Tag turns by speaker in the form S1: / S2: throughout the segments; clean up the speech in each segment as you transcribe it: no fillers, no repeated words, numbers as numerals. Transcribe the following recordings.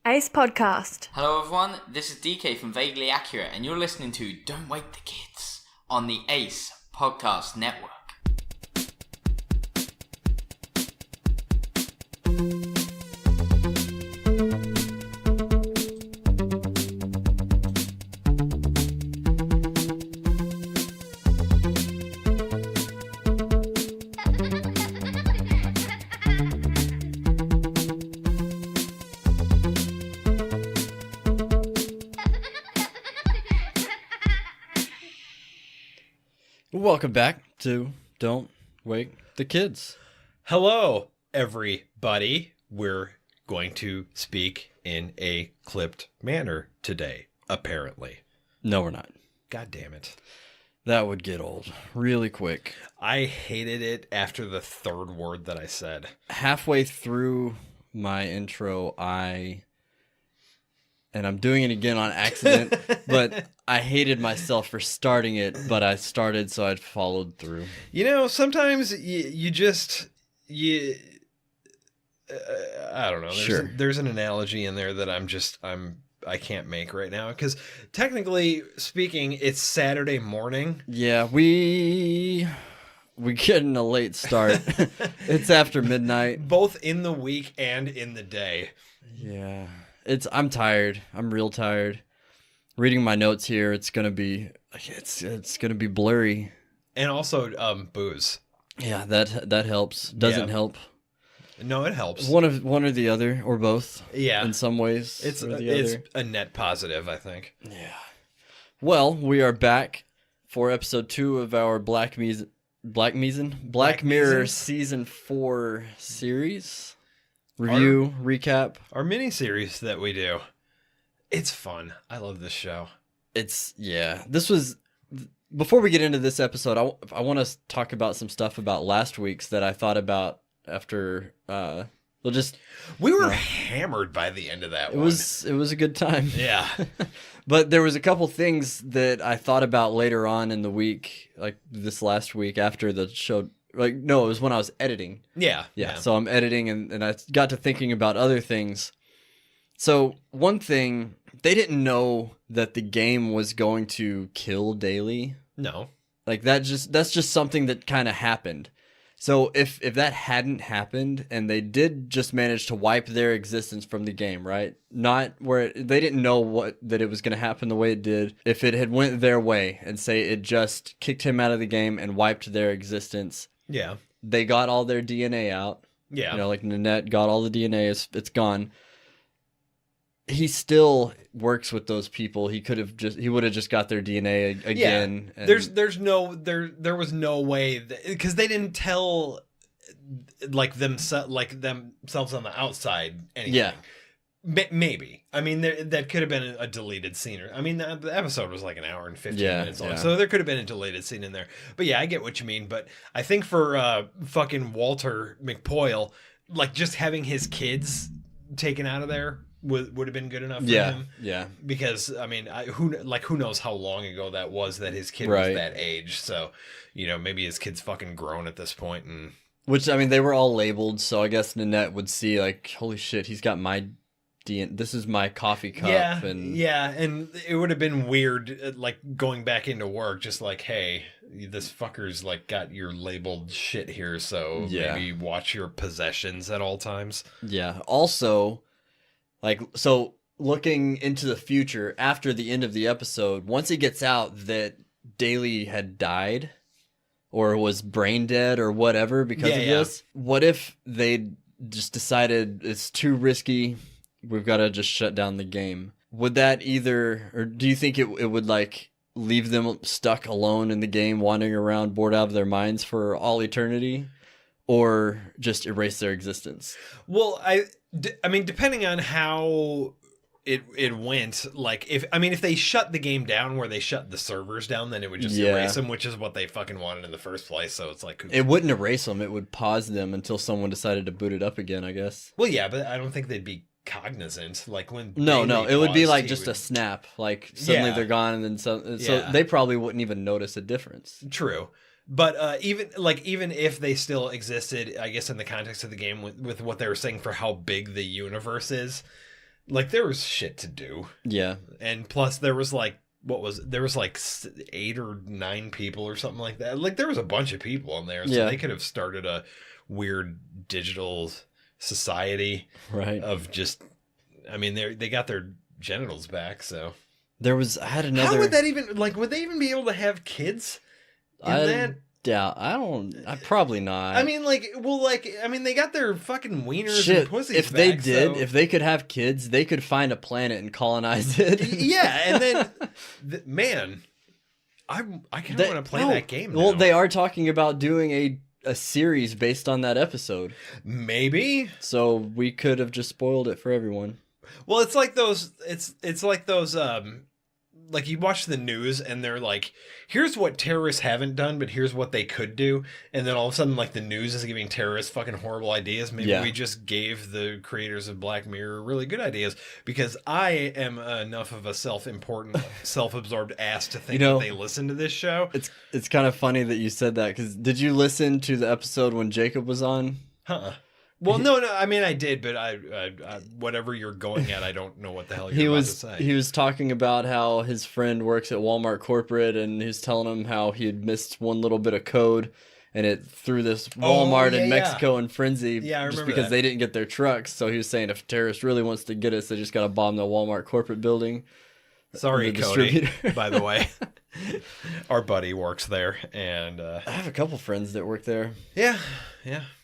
S1: Ace Podcast.
S2: Hello everyone, this is DK from Vaguely Accurate, and you're listening to Don't Wake the Kids on the Ace Podcast Network.
S3: Welcome back to Don't Wake the Kids.
S4: Hello, everybody. We're going to speak in a clipped manner today, apparently.
S3: No, we're not.
S4: God damn it.
S3: That would get old really quick.
S4: I hated it after the third word that I said.
S3: Halfway through my intro, and I'm doing it again on accident, but I hated myself for starting it, but I started, so I followed through.
S4: You know, sometimes I don't know. There's an analogy in there that I can't make right now, because technically speaking, it's Saturday morning.
S3: Yeah, we getting a late start. It's after midnight.
S4: Both in the week and in the day.
S3: Yeah. I'm tired. I'm real tired. Reading my notes here, it's gonna be blurry.
S4: And also booze.
S3: Yeah, that helps. Doesn't help.
S4: No, it helps.
S3: One or the other, or both.
S4: Yeah.
S3: In some ways.
S4: It's a net positive, I think.
S3: Yeah. Well, we are back for episode 2 of our Black Mirror Season 4 series. Review, recap.
S4: Our mini-series that we do. It's fun. I love this show.
S3: This was... Before we get into this episode, I want to talk about some stuff about last week's that I thought about after...
S4: We were hammered by the end of that one.
S3: It was a good time.
S4: Yeah.
S3: But there was a couple things that I thought about later on in the week, like this last week after the show... Like, no, it was when I was editing.
S4: Yeah.
S3: So I'm editing, and I got to thinking about other things. So one thing, they didn't know that the game was going to kill Daily.
S4: No.
S3: Like, that's just something that kind of happened. So if that hadn't happened, and they did just manage to wipe their existence from the game, right? Not where they didn't know that it was going to happen the way it did. If it had went their way and say it just kicked him out of the game and wiped their existence.
S4: Yeah.
S3: They got all their DNA out.
S4: Yeah.
S3: You know, like Nanette got all the DNA. It's gone. He still works with those people. He would have just got their DNA again.
S4: Yeah. There was no way because they didn't tell themselves on the outside anything.
S3: Yeah.
S4: Maybe. I mean, that could have been a deleted scene. I mean, the episode was like an hour and 15 minutes long, so there could have been a deleted scene in there. But yeah, I get what you mean. But I think for fucking Walter McPoyle, like just having his kids taken out of there would have been good enough for him. Yeah. Because I mean, who knows how long ago that was that his kid was that age? So, you know, maybe his kid's fucking grown at this point, and
S3: which I mean, they were all labeled, so I guess Nanette would see like, holy shit, he's got my. This is my coffee cup. And
S4: it would have been weird, like going back into work, just like, hey, this fucker's like got your labeled shit here, so maybe watch your possessions at all times.
S3: Yeah. Also, like, so looking into the future after the end of the episode, once he gets out that Daly had died or was brain dead or whatever because of this, what if they just decided it's too risky? We've got to just shut down the game. Would that or do you think it would like leave them stuck alone in the game, wandering around, bored out of their minds for all eternity, or just erase their existence?
S4: Well, I mean, depending on how it went, like if they shut the game down where they shut the servers down, then it would just erase them, which is what they fucking wanted in the first place. So it's like
S3: it wouldn't erase them; it would pause them until someone decided to boot it up again, I guess.
S4: Well, yeah, but I don't think they'd be cognizant, like when
S3: no it would be like just a snap, like suddenly they're gone, and then so they probably wouldn't even notice a difference.
S4: True. But even if they still existed, I guess in the context of the game with what they were saying for how big the universe is, Like, there was shit to do.
S3: Yeah.
S4: And plus, there was like, there was like 8 or 9 people or something like that. Like, there was a bunch of people in there. So they could have started a weird digital society.
S3: Right.
S4: Of just, I mean, they got their genitals back, so.
S3: I had another.
S4: How would that even, like, would they even be able to have kids in that?
S3: Yeah, probably not.
S4: I mean, like, well, like, I mean, they got their fucking wieners
S3: Shit,
S4: and pussies
S3: if
S4: back,
S3: they did, if they could have kids, they could find a planet and colonize it.
S4: Yeah, and then, man, I kind of want to play that game now.
S3: Well, they are talking about doing a series based on that episode.
S4: Maybe.
S3: So we could have just spoiled it for everyone.
S4: Well, it's like those, it's like those, like you watch the news and they're like, here's what terrorists haven't done, but here's what they could do. And then all of a sudden, like, the news is giving terrorists fucking horrible ideas. Maybe we just gave the creators of Black Mirror really good ideas, because I am enough of a self-important, self-absorbed ass to think that they listen to this show.
S3: It's kind of funny that you said that, because did you listen to the episode when Jacob was on?
S4: Well, no. I mean, I did, but I whatever you're going at, I don't know what the hell you're about to say.
S3: He was talking about how his friend works at Walmart corporate, and he was telling him how he had missed one little bit of code, and it threw this Walmart in Mexico in frenzy just because they didn't get their trucks. So he was saying, if a terrorist really wants to get us, they just got to bomb the Walmart corporate building.
S4: Sorry, Cody, by the way. Our buddy works there, and
S3: I have a couple friends that work there.
S4: Yeah,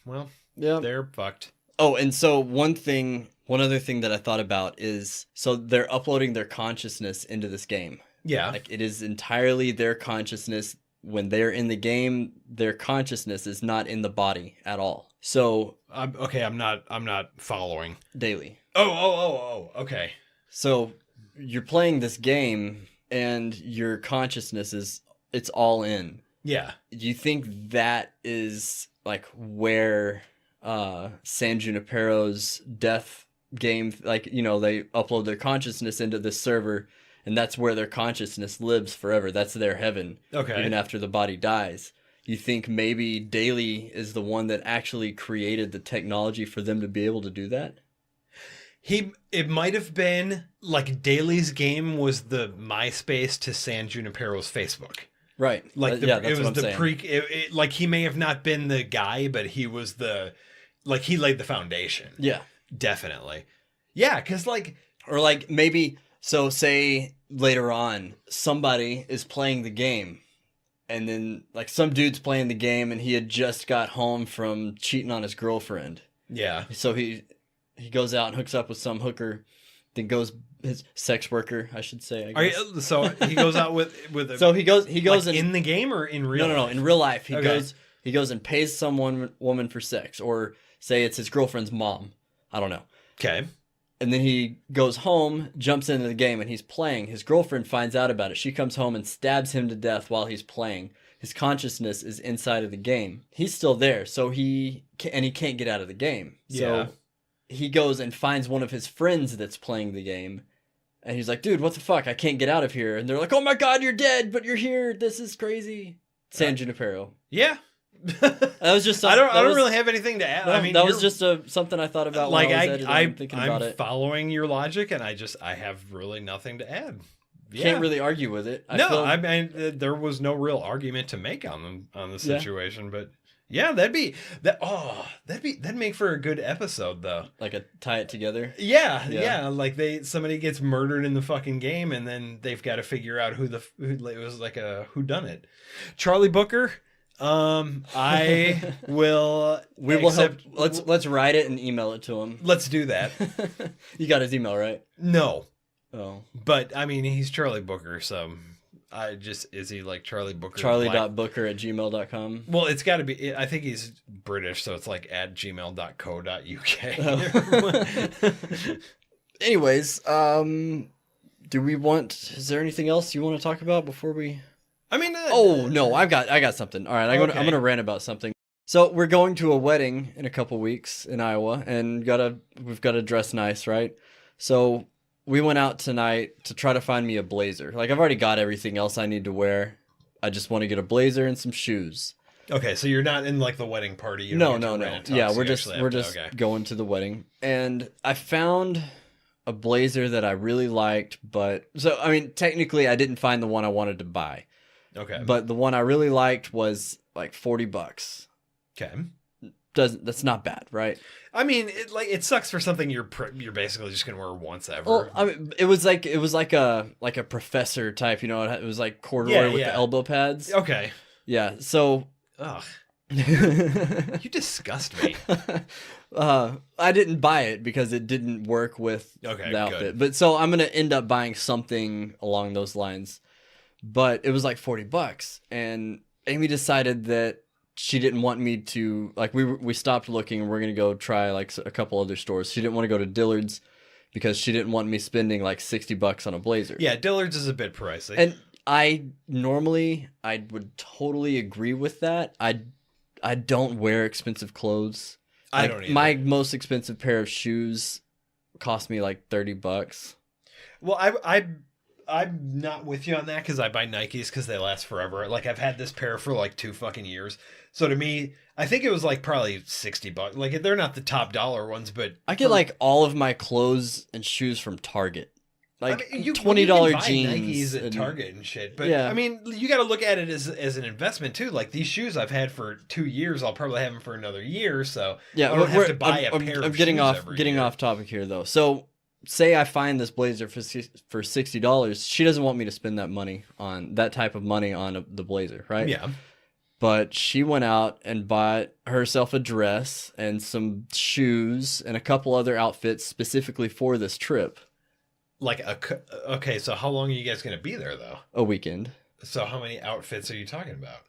S4: well... Yeah, they're fucked.
S3: Oh, and so one other thing that I thought about is, so they're uploading their consciousness into this game.
S4: Yeah.
S3: Like, it is entirely their consciousness. When they're in the game, their consciousness is not in the body at all. So
S4: okay, I'm not following.
S3: Daily.
S4: Oh, okay.
S3: So you're playing this game and your consciousness it's all in.
S4: Yeah.
S3: Do you think that is like where San Junipero's death game, like, they upload their consciousness into this server, and that's where their consciousness lives forever. That's their heaven. Okay. Even after the body dies. You think maybe Daly is the one that actually created the technology for them to be able to do that?
S4: It might have been like Daly's game was the MySpace to San Junipero's Facebook.
S3: Right.
S4: Like it was the like he may have not been the guy, but he was he laid the foundation.
S3: Yeah.
S4: Definitely. Yeah, because
S3: or maybe, so say later on, somebody is playing the game, and then some dude's playing the game and he had just got home from cheating on his girlfriend.
S4: Yeah.
S3: So he goes out and hooks up with some hooker, then goes, his sex worker, I should say. I guess.
S4: So he goes out with a,
S3: so he goes
S4: in the game or in real life?
S3: No, in real life. He goes and pays some woman for sex, or say it's his girlfriend's mom. I don't know.
S4: Okay.
S3: And then he goes home, jumps into the game, and he's playing. His girlfriend finds out about it. She comes home and stabs him to death while he's playing. His consciousness is inside of the game. He's still there, so he can't get out of the game.
S4: Yeah.
S3: So he goes and finds one of his friends that's playing the game. And he's like, dude, what the fuck? I can't get out of here. And they're like, oh my God, you're dead, but you're here. This is crazy. San Junipero.
S4: Yeah.
S3: That was just
S4: I don't really have anything to add.
S3: No, I mean, that was just something I thought about when I was editing, thinking about it.
S4: I'm following your logic, and I have really nothing to add. Yeah.
S3: Can't really argue with it.
S4: I mean, there was no real argument to make on the situation, but yeah, that'd make for a good episode though.
S3: Like a tie it together.
S4: Yeah. Like somebody gets murdered in the fucking game, and then they've got to figure out who it was, like a whodunit. Charlie Booker. I will.
S3: We will help. Let's write it and email it to him.
S4: Let's do that.
S3: You got his email, right?
S4: No.
S3: Oh.
S4: But I mean, he's Charlie Booker, so is he like Charlie Booker?
S3: Charlie.booker@gmail.com.
S4: Well, it's got to be. I think he's British, so it's like @gmail.co.uk.
S3: Oh. Anyways, is there anything else you want to talk about before we?
S4: I mean,
S3: no, I got something. All right, I'm gonna rant about something. So we're going to a wedding in a couple weeks in Iowa, and we've got to dress nice, right? So we went out tonight to try to find me a blazer. Like, I've already got everything else I need to wear. I just want to get a blazer and some shoes.
S4: Okay, so you're not in like the wedding party.
S3: No. Yeah, we're just going to the wedding, and I found a blazer that I really liked, but so I mean, technically, I didn't find the one I wanted to buy.
S4: Okay.
S3: But the one I really liked was like $40.
S4: Okay.
S3: That's not bad, right?
S4: I mean, it sucks for something you're basically just gonna wear once ever.
S3: Well, I mean, it was like a professor type, you know. It was like corduroy with the elbow pads.
S4: Okay.
S3: Yeah. So.
S4: Ugh. You disgust me.
S3: I didn't buy it because it didn't work with the outfit.
S4: Good.
S3: But so I'm gonna end up buying something along those lines. But it was like $40, and Amy decided that she didn't want me to like. We stopped looking, and we're gonna go try like a couple other stores. She didn't want to go to Dillard's because she didn't want me spending like $60 on a blazer.
S4: Yeah, Dillard's is a bit pricey.
S3: And I would totally agree with that. I don't wear expensive clothes.
S4: I don't either.
S3: My most expensive pair of shoes cost me like $30.
S4: Well, I'm not with you on that because I buy Nikes because they last forever. Like I've had this pair for like 2 fucking years. So to me, I think it was like probably $60. Like they're not the top dollar ones, but
S3: I get like all of my clothes and shoes from Target. Like
S4: I mean,
S3: $20
S4: you can buy
S3: jeans
S4: Nikes at Target and shit. But
S3: yeah.
S4: I mean, you got to look at it as an investment too. Like these shoes I've had for 2 years, I'll probably have them for another year. So
S3: yeah,
S4: I don't have to buy a pair
S3: I'm
S4: of
S3: getting
S4: shoes
S3: off
S4: every
S3: getting
S4: year.
S3: off topic here though. So say I find this blazer for $60. She doesn't want me to spend that type of money on the blazer, right?
S4: Yeah.
S3: But she went out and bought herself a dress and some shoes and a couple other outfits specifically for this trip.
S4: Okay, so how long are you guys going to be there though?
S3: A weekend.
S4: So how many outfits are you talking about?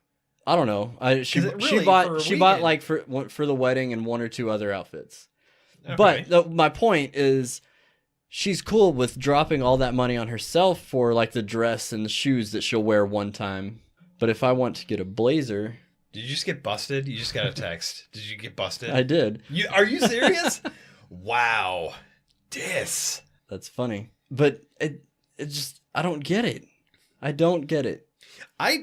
S3: I don't know. She bought like for the wedding and one or two other outfits. Okay. But my point is, she's cool with dropping all that money on herself for like the dress and the shoes that she'll wear one time. But if I want to get a blazer,
S4: did you just get busted? You just got a text. Did you get busted?
S3: I did.
S4: Are you serious? Wow,
S3: that's funny. But it just I don't get it. I don't get it.
S4: I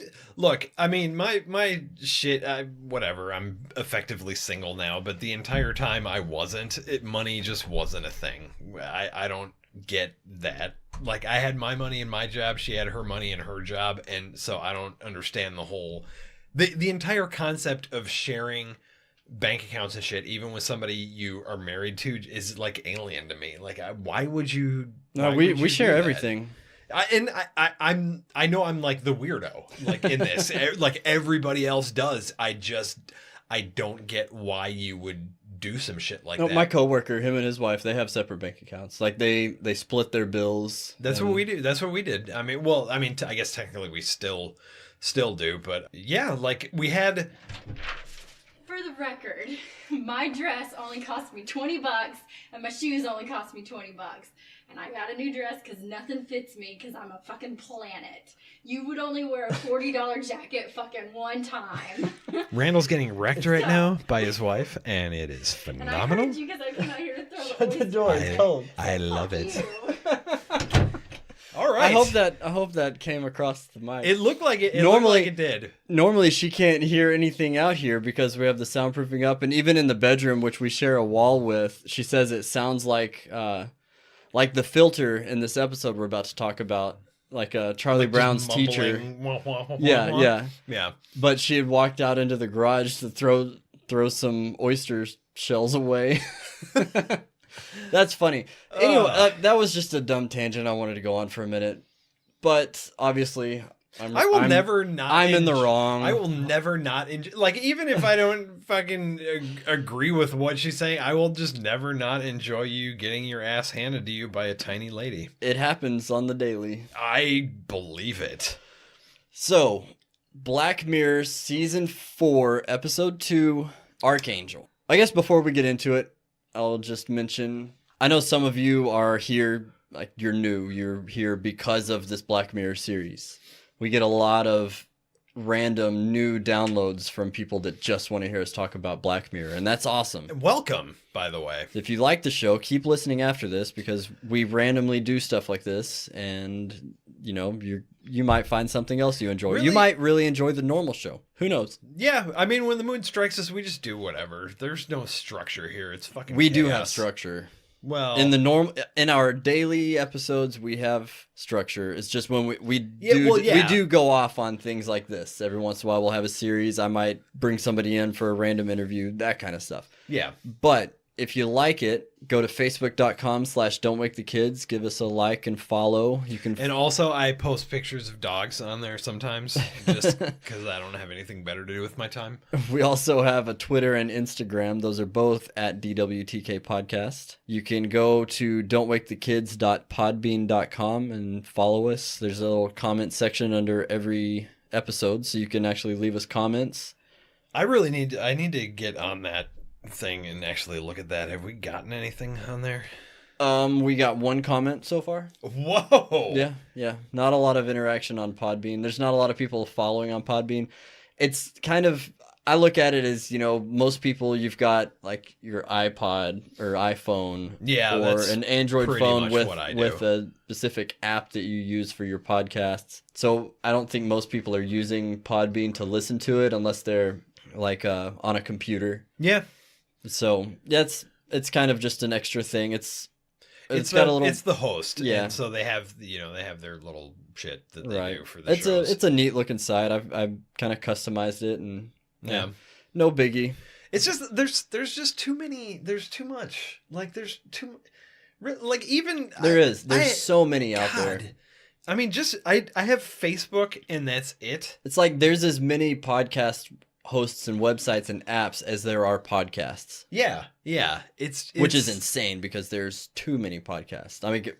S4: mean, my shit, whatever, I'm effectively single now, but the entire time I wasn't, money just wasn't a thing. I don't get that. Like, I had my money in my job, she had her money in her job, and so I don't understand the entire concept of sharing bank accounts and shit, even with somebody you are married to, is like alien to me. Like, why would you?
S3: No, we share everything.
S4: I know I'm like the weirdo, like in this, like everybody else does. I don't get why you would do some shit like that.
S3: My coworker, him and his wife, they have separate bank accounts. Like they split their bills.
S4: That's what we do. That's what we did. I mean, I guess technically we still do, but yeah, like we had.
S1: For the record, my dress only cost me $20 and my shoes only cost me $20. And I got a new dress because nothing fits me because I'm a fucking planet. You would only wear a $40 jacket fucking one time.
S4: Randall's getting wrecked right now by his wife, and it is phenomenal. And I
S1: heard you because I came out here to throw
S3: Shut the door, it's cold.
S4: I love it. All right.
S3: I hope that came across the mic.
S4: It looked like it. Looked like it did. Normally,
S3: she can't hear anything out here because we have the soundproofing up, and even in the bedroom, which we share a wall with, she says it sounds like the filter in this episode we're about to talk about, like Charlie Brown's teacher. Yeah. But she had walked out into the garage to throw some oyster shells away. That's funny. Anyway, that was just a dumb tangent I wanted to go on for a minute. But obviously, I'm in the wrong.
S4: I will never not enjoy. Like, even if I don't fucking agree with what she's saying, I will just never not enjoy you getting your ass handed to you by a tiny lady.
S3: It happens on the daily.
S4: I believe it.
S3: So, Black Mirror Season 4, Episode 2, Arkangel. I guess before we get into it, I'll just mention, I know some of you are here, like you're here because of this Black Mirror series. We get a lot of random new downloads from people that just want to hear us talk about Black Mirror, and that's awesome.
S4: Welcome, by the way.
S3: If you like the show, keep listening after this because we randomly do stuff like this, and you might find something else you enjoy.
S4: Really?
S3: You might really enjoy the normal show. Who knows?
S4: Yeah, I mean, when the mood strikes us, we just do whatever. There's no structure here. It's fucking
S3: We
S4: chaos.
S3: do have structure.
S4: Well,
S3: in our daily episodes, we have structure. It's just when we do go off on things like this. Every once in a while, we'll have a series. I might bring somebody in for a random interview, that kind of stuff.
S4: Yeah.
S3: But if you like it, go to facebook.com/don'twakethekids. Give us a like and follow. You can.
S4: And also, I post pictures of dogs on there sometimes, just because I don't have anything better to do with my time.
S3: We also have a Twitter and Instagram. Those are both at DWTK Podcast. You can go to don'twakethekids.podbean.com and follow us. There's a little comment section under every episode, so you can actually leave us comments.
S4: I need to get on that thing and actually look at that. Have we gotten anything on there?
S3: We got one comment so far.
S4: Whoa.
S3: Yeah. Not a lot of interaction on Podbean. There's not a lot of people following on Podbean. It's kind of, I look at it as, most people, you've got like your iPod or iPhone, or an Android phone with a specific app that you use for your podcasts. So I don't think most people are using Podbean to listen to it unless they're like on a computer.
S4: Yeah.
S3: So it's kind of just an extra thing. It's
S4: the host.
S3: Yeah.
S4: And so they have their little shit that they do for the shows.
S3: It's a neat looking site. I've kind of customized it and no biggie.
S4: It's just there's just too many. There's too much. Like there's too like even
S3: there's so many out there.
S4: I mean, I have Facebook and that's it.
S3: It's like there's as many podcast hosts and websites and apps as there are podcasts.
S4: Yeah.
S3: Which is insane because there's too many podcasts. I mean,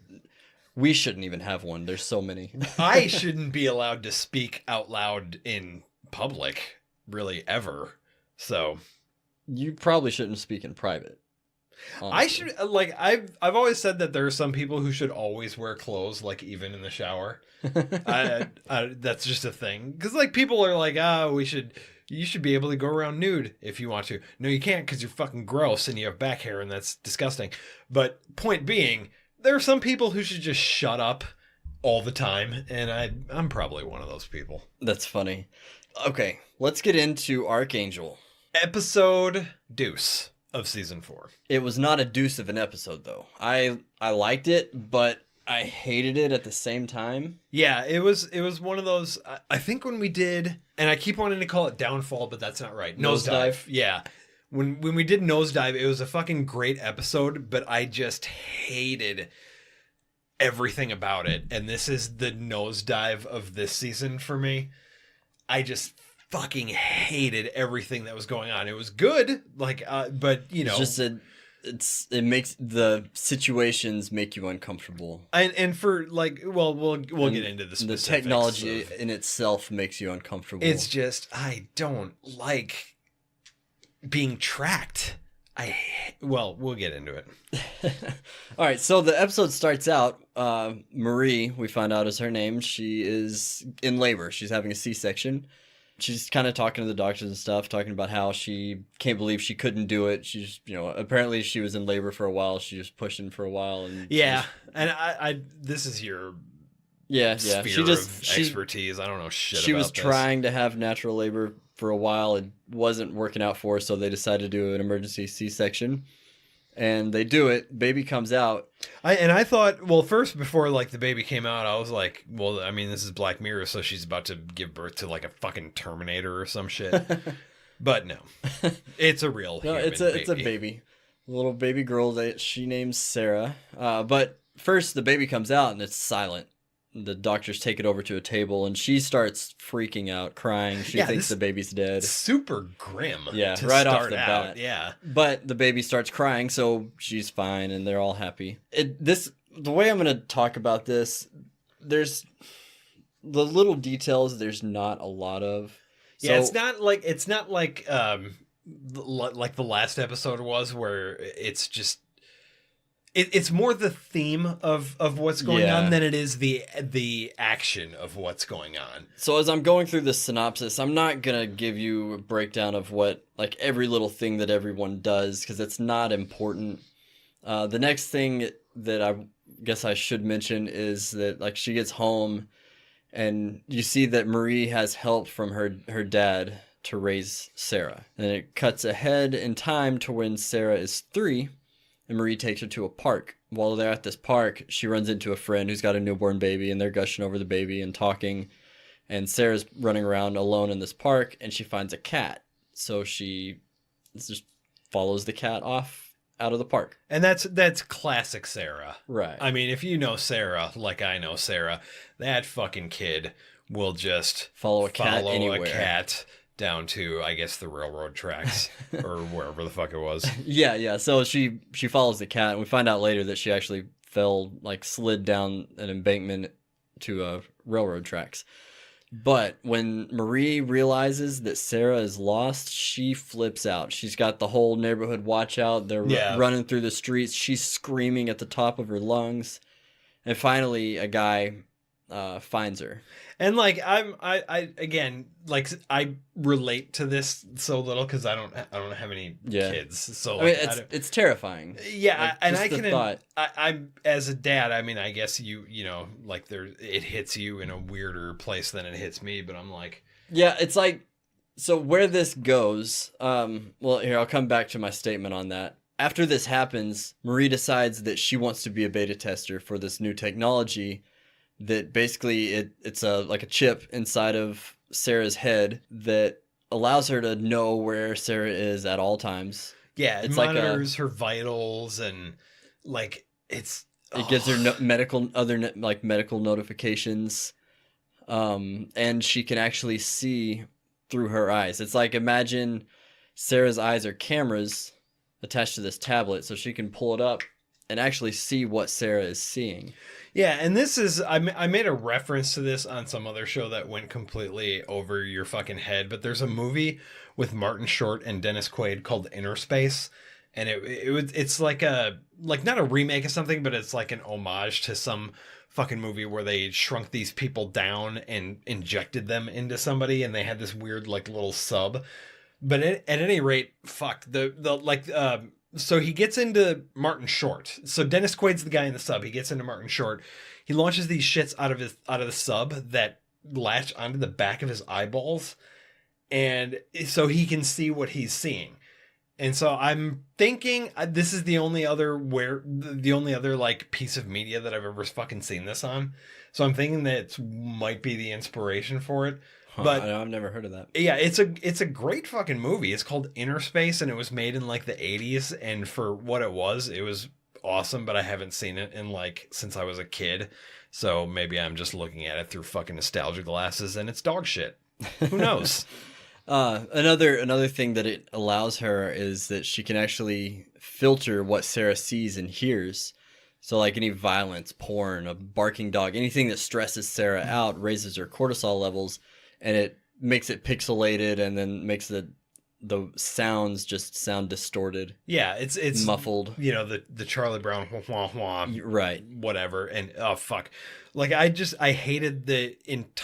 S3: we shouldn't even have one. There's so many.
S4: I shouldn't be allowed to speak out loud in public, really, ever. So
S3: you probably shouldn't speak in private. Honestly.
S4: I should I've always said that there are some people who should always wear clothes, like even in the shower. That's just a thing because like people are like, you should be able to go around nude if you want to. No, you can't because you're fucking gross and you have back hair and that's disgusting. But point being, there are some people who should just shut up all the time, and I'm probably one of those people.
S3: That's funny. Okay, let's get into Arkangel.
S4: Episode deuce of season 4. It
S3: was not a deuce of an episode, though. I liked it, but I hated it at the same time.
S4: Yeah, it was one of those. I think when we did, and I keep wanting to call it Downfall, but that's not right. Nosedive. Yeah. When we did Nosedive, it was a fucking great episode, but I just hated everything about it. And this is the nosedive of this season for me. I just fucking hated everything that was going on. It was good, but
S3: it's just it makes the situations make you uncomfortable,
S4: and for we'll get into the specifics.
S3: The technology in itself makes you uncomfortable.
S4: It's just I don't like being tracked. We'll get into it.
S3: All right, so the episode starts out. Marie, we find out is her name. She is in labor. She's having a C-section. She's kind of talking to the doctors and stuff, talking about how she can't believe she couldn't do it. She's, apparently she was in labor for a while. She was pushing for a while, and
S4: and I this is your
S3: sphere
S4: of expertise. I don't know shit.
S3: She was trying to have natural labor for a while. It wasn't working out for her, so they decided to do an emergency C-section. And they do it. Baby comes out.
S4: I thought, first before the baby came out, I was like, this is Black Mirror, so she's about to give birth to a fucking Terminator or some shit. But no, it's a real human
S3: it's a baby, a little baby girl that she names Sarah. But first the baby comes out and it's silent. The doctors take it over to a table and she starts freaking out, crying. She thinks the baby's dead.
S4: Super grim.
S3: Yeah, right off the bat. Yeah. But the baby starts crying, so she's fine and they're all happy. The way I'm going to talk about this, there's the little details there's not a lot of. So,
S4: yeah, it's not like the last episode was where it's just It's more the theme of what's going on than it is the action of what's going on.
S3: So as I'm going through this synopsis, I'm not going to give you a breakdown of what every little thing that everyone does because it's not important. The next thing that I guess I should mention is that she gets home and you see that Marie has help from her dad to raise Sarah. And it cuts ahead in time to when Sarah is 3. and Marie takes her to a park. While they're at this park, she runs into a friend who's got a newborn baby, and they're gushing over the baby and talking. And Sarah's running around alone in this park, and she finds a cat. So she just follows the cat off out of the park.
S4: And that's classic Sarah.
S3: Right.
S4: I mean, if you know Sarah like I know Sarah, that fucking kid will just
S3: follow a cat anywhere.
S4: A cat down to, I guess, the railroad tracks or wherever the fuck it was.
S3: Yeah. So she follows the cat, and we find out later that she actually slid down an embankment to railroad tracks. But when Marie realizes that Sarah is lost, she flips out. She's got the whole neighborhood watch out. They're running through the streets. She's screaming at the top of her lungs. And finally, a guy finds her.
S4: And like I again, like I relate to this so little because I don't have any kids. So
S3: I mean, it's terrifying.
S4: Yeah,
S3: like,
S4: and I can. I'm as a dad. I mean, I guess you know, like it hits you in a weirder place than it hits me. But I'm like,
S3: yeah, it's like, so where this goes. Well, here I'll come back to my statement on that. After this happens, Marie decides that she wants to be a beta tester for this new technology. That basically it's a chip inside of Sarah's head that allows her to know where Sarah is at all times.
S4: Yeah, it monitors her vitals and like it
S3: gives her medical notifications, and she can actually see through her eyes. It's like, imagine Sarah's eyes are cameras attached to this tablet, so she can pull it up and actually see what Sarah is seeing.
S4: Yeah, and this is, I made a reference to this on some other show that went completely over your fucking head, but there's a movie with Martin Short and Dennis Quaid called Inner Space, and it's like not a remake of something, but it's like an homage to some fucking movie where they shrunk these people down and injected them into somebody, and they had this weird like little sub. But at any rate, fuck, so he gets into Martin Short. So Dennis Quaid's the guy in the sub. He gets into Martin Short. He launches these shits out of the sub that latch onto the back of his eyeballs, and so he can see what he's seeing. And so I'm thinking this is the only other like piece of media that I've ever fucking seen this on. So I'm thinking that it might be the inspiration for it. But
S3: I've never heard of that.
S4: Yeah, it's a great fucking movie. It's called Inner Space, and it was made in like the 80s, and for what it was awesome, but I haven't seen it in like since I was a kid. So maybe I'm just looking at it through fucking nostalgia glasses and it's dog shit. Who knows?
S3: Another thing that it allows her is that she can actually filter what Sarah sees and hears. So like any violence, porn, a barking dog, anything that stresses Sarah out raises her cortisol levels. And it makes it pixelated, and then makes the sounds just sound distorted.
S4: Yeah, it's
S3: muffled.
S4: You know, the Charlie Brown wah wah,
S3: right?
S4: Whatever. And oh fuck, like I hated it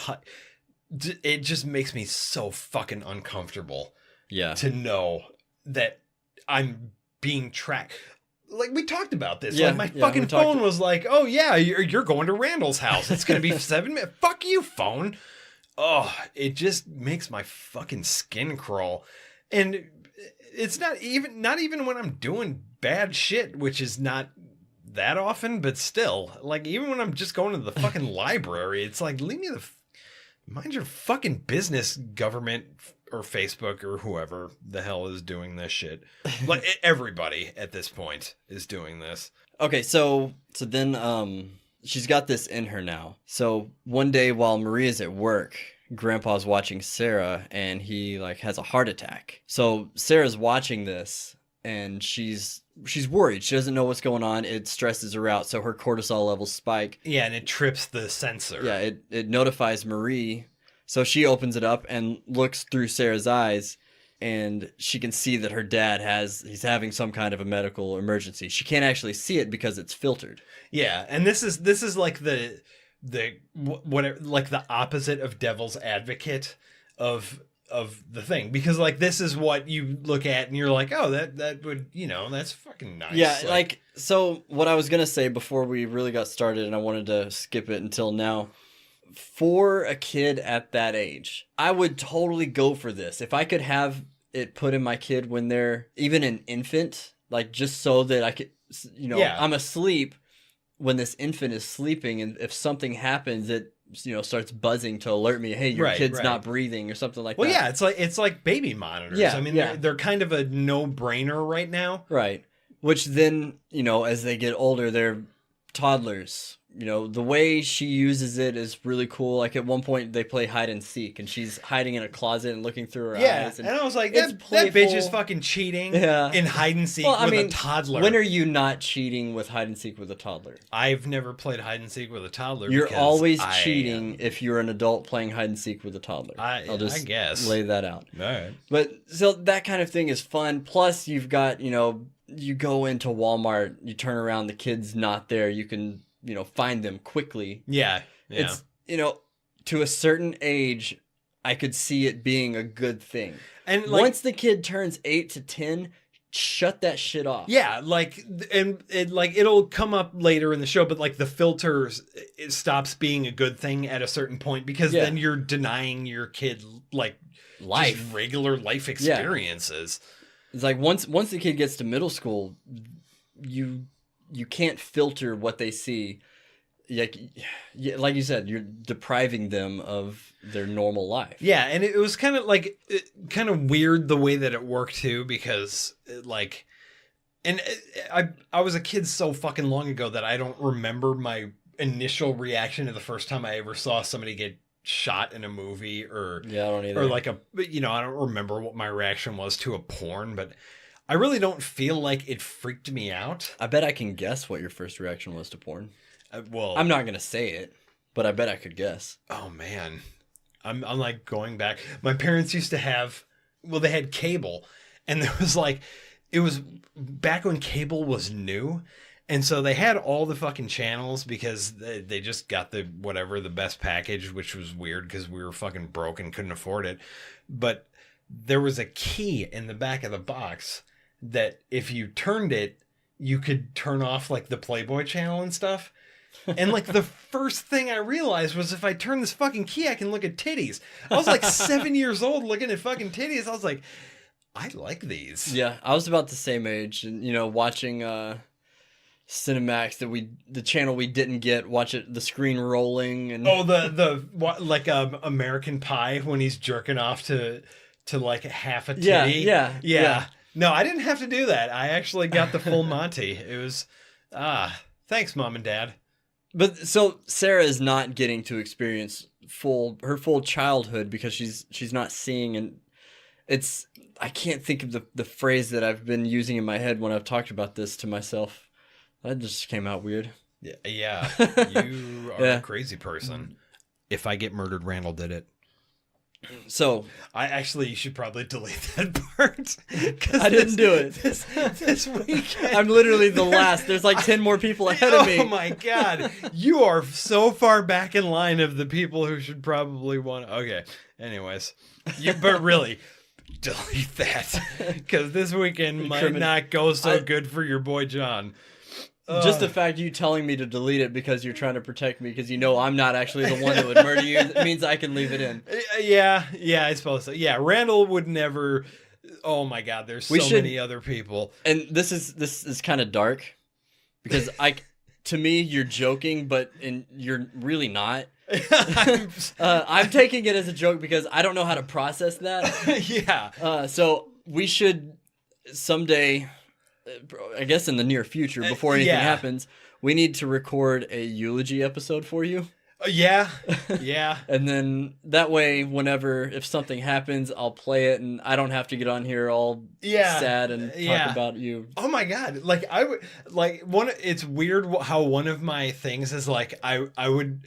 S4: just makes me so fucking uncomfortable.
S3: Yeah.
S4: To know that I'm being tracked. Like we talked about this.
S3: Yeah,
S4: like my fucking phone was like, oh yeah, you're going to Randall's house. It's gonna be 7 minutes. Fuck you, phone. Oh, it just makes my fucking skin crawl. And it's not even when I'm doing bad shit, which is not that often, but still, like even when I'm just going to the fucking library, it's like, leave me mind your fucking business, government or Facebook or whoever the hell is doing this shit. Like everybody at this point is doing this.
S3: Okay, so then she's got this in her now. So one day while Maria's at work, Grandpa's watching Sarah, and he like has a heart attack. So Sarah's watching this, and she's worried. She doesn't know what's going on. It stresses her out, so her cortisol levels spike.
S4: Yeah, and it trips the sensor.
S3: Yeah, it notifies Marie. So she opens it up and looks through Sarah's eyes, and she can see that her dad he's having some kind of a medical emergency. She can't actually see it because it's filtered.
S4: Yeah, and this is like the whatever, like the opposite of devil's advocate of the thing, because like this is what you look at and you're like, oh, that would, you know, that's fucking nice.
S3: Yeah, like so what I was gonna say before we really got started, and I wanted to skip it until now. For a kid at that age, I would totally go for this. If I could have it put in my kid when they're even an infant, like just so that I could, you know,
S4: Yeah.
S3: I'm asleep when this infant is sleeping, and if something happens, it, you know, starts buzzing to alert me, hey, your kid's not breathing or something like that.
S4: Well, yeah, it's like baby monitors.
S3: Yeah,
S4: I mean,
S3: yeah.
S4: they're kind of a no-brainer right now.
S3: Right. Which then, you know, as they get older, they're toddlers. You know, the way she uses it is really cool. Like at one point they play hide and seek, and she's hiding in a closet and looking through her eyes.
S4: And I was like,
S3: it's
S4: that
S3: playful.
S4: bitch is fucking cheating in hide and seek with a toddler.
S3: When are you not cheating with hide and seek with a toddler?
S4: I've never played hide and seek with a toddler.
S3: You're always cheating if you're an adult playing hide and seek with a toddler.
S4: I guess.
S3: Lay that out.
S4: All right.
S3: But so that kind of thing is fun. Plus you've got, you know, you go into Walmart, you turn around, the kid's not there. You can, you know, find them quickly.
S4: Yeah.
S3: It's, you know, to a certain age, I could see it being a good thing. And like, once the kid turns 8 to 10, shut that shit off.
S4: Yeah, like, and it'll come up later in the show, but like the filters, it stops being a good thing at a certain point, because then you're denying your kid like
S3: life,
S4: just regular life experiences.
S3: It's like once the kid gets to middle school, you can't filter what they see. Like you said, you're depriving them of their normal life.
S4: Yeah, and it was kind of like kind of weird the way that it worked too, because like, and I was a kid so fucking long ago that I don't remember my initial reaction to the first time I ever saw somebody get shot in a movie, or
S3: I don't either.
S4: Or like I don't remember what my reaction was to a porn, but I really don't feel like it freaked me out.
S3: I bet I can guess what your first reaction was to porn.
S4: Well,
S3: I'm not gonna say it, but I bet I could guess.
S4: Oh man, I'm like going back. My parents used to have, well, they had cable, and there was like, it was back when cable was new. And so they had all the fucking channels because they just got the best package, which was weird because we were fucking broke and couldn't afford it. But there was a key in the back of the box that if you turned it, you could turn off like the Playboy channel and stuff. And like the first thing I realized was, if I turn this fucking key, I can look at titties. I was like 7 years old looking at fucking titties. I was like, I like these.
S3: Yeah, I was about the same age, and you know, watching Cinemax, the channel we didn't get, watch it, the screen rolling, and
S4: the like American Pie when he's jerking off to like half a titty. Yeah. No, I didn't have to do that. I actually got the full Monty. It was thanks, Mom and Dad.
S3: But so Sarah is not getting to experience her full childhood because she's not seeing, and it's, I can't think of the phrase that I've been using in my head when I've talked about this to myself. That just came out weird.
S4: Yeah. You are a crazy person. If I get murdered, Randall did it.
S3: So
S4: you should probably delete that part.
S3: I didn't do it.
S4: This weekend.
S3: I'm literally the last. There's like 10 more people ahead of me.
S4: Oh my God. You are so far back in line of the people who should probably want to. Okay. Anyways, but really, delete that, because this weekend might not go so good for your boy John.
S3: Just the fact you telling me to delete it because you're trying to protect me, because you know I'm not actually the one that would murder you, it means I can leave it in.
S4: Yeah, I suppose so. Yeah, Randall would never. Oh my God, there's so many other people.
S3: And this is kind of dark, because to me you're joking, but you're really not. I'm taking it as a joke because I don't know how to process that.
S4: Yeah.
S3: So we should someday, I guess in the near future, before anything happens, we need to record a eulogy episode for you.
S4: Yeah.
S3: And then that way, if something happens, I'll play it, and I don't have to get on here all sad and talk about you.
S4: Oh my God. Like I would, like it's weird how one of my things is like, I would,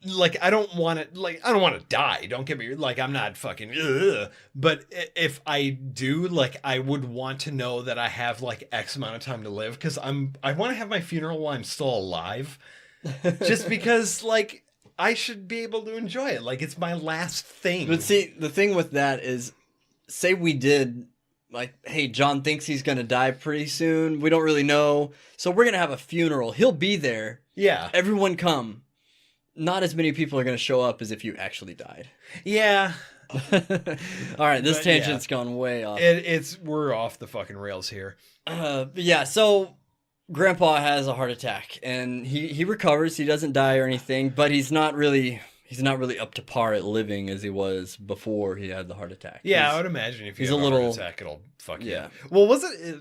S4: like, I don't want to die. Don't get me, like, I'm not fucking, but if I do, like, I would want to know that I have like X amount of time to live, because I want to have my funeral while I'm still alive, just because, like, I should be able to enjoy it. Like, it's my last thing.
S3: But see, the thing with that is, say we did, like, hey, John thinks he's going to die pretty soon. We don't really know. So we're going to have a funeral. He'll be there.
S4: Yeah.
S3: Everyone come. Not as many people are going to show up as if you actually died.
S4: Yeah.
S3: All right, this tangent's gone way off.
S4: We're off the fucking rails here.
S3: Yeah, so Grandpa has a heart attack, and he recovers. He doesn't die or anything, but he's not really up to par at living as he was before he had the heart attack.
S4: Yeah, I would imagine if you have a heart attack, it'll fuck you.
S3: Yeah.
S4: Well, was it?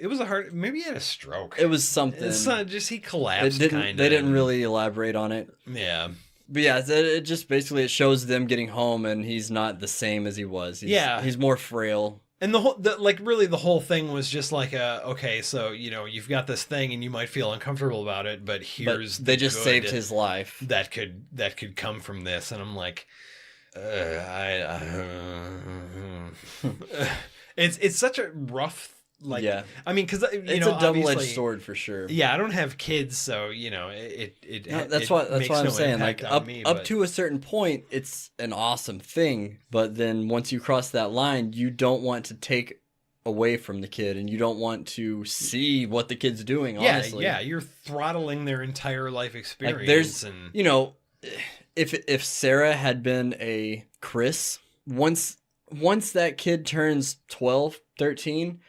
S4: It was a heart. Maybe he had a stroke.
S3: It was something.
S4: It's not just he collapsed.
S3: They didn't really elaborate on it.
S4: Yeah.
S3: But yeah, it just basically it shows them getting home, and he's not the same as he was. He's more frail.
S4: And the whole thing was just like okay, so you've got this thing and you might feel uncomfortable about it, but
S3: they just saved his life.
S4: That could come from this, and I'm like, it's such a rough. Like, yeah. I mean, because
S3: it's a double-edged sword for sure.
S4: Yeah, I don't have kids, so
S3: that's what I'm saying. Like up to a certain point, it's an awesome thing, but then once you cross that line, you don't want to take away from the kid, and you don't want to see what the kid's doing. Honestly,
S4: yeah, you're throttling their entire life experience.
S3: Like if Sarah had been a Chris, once that kid turns 12, 13,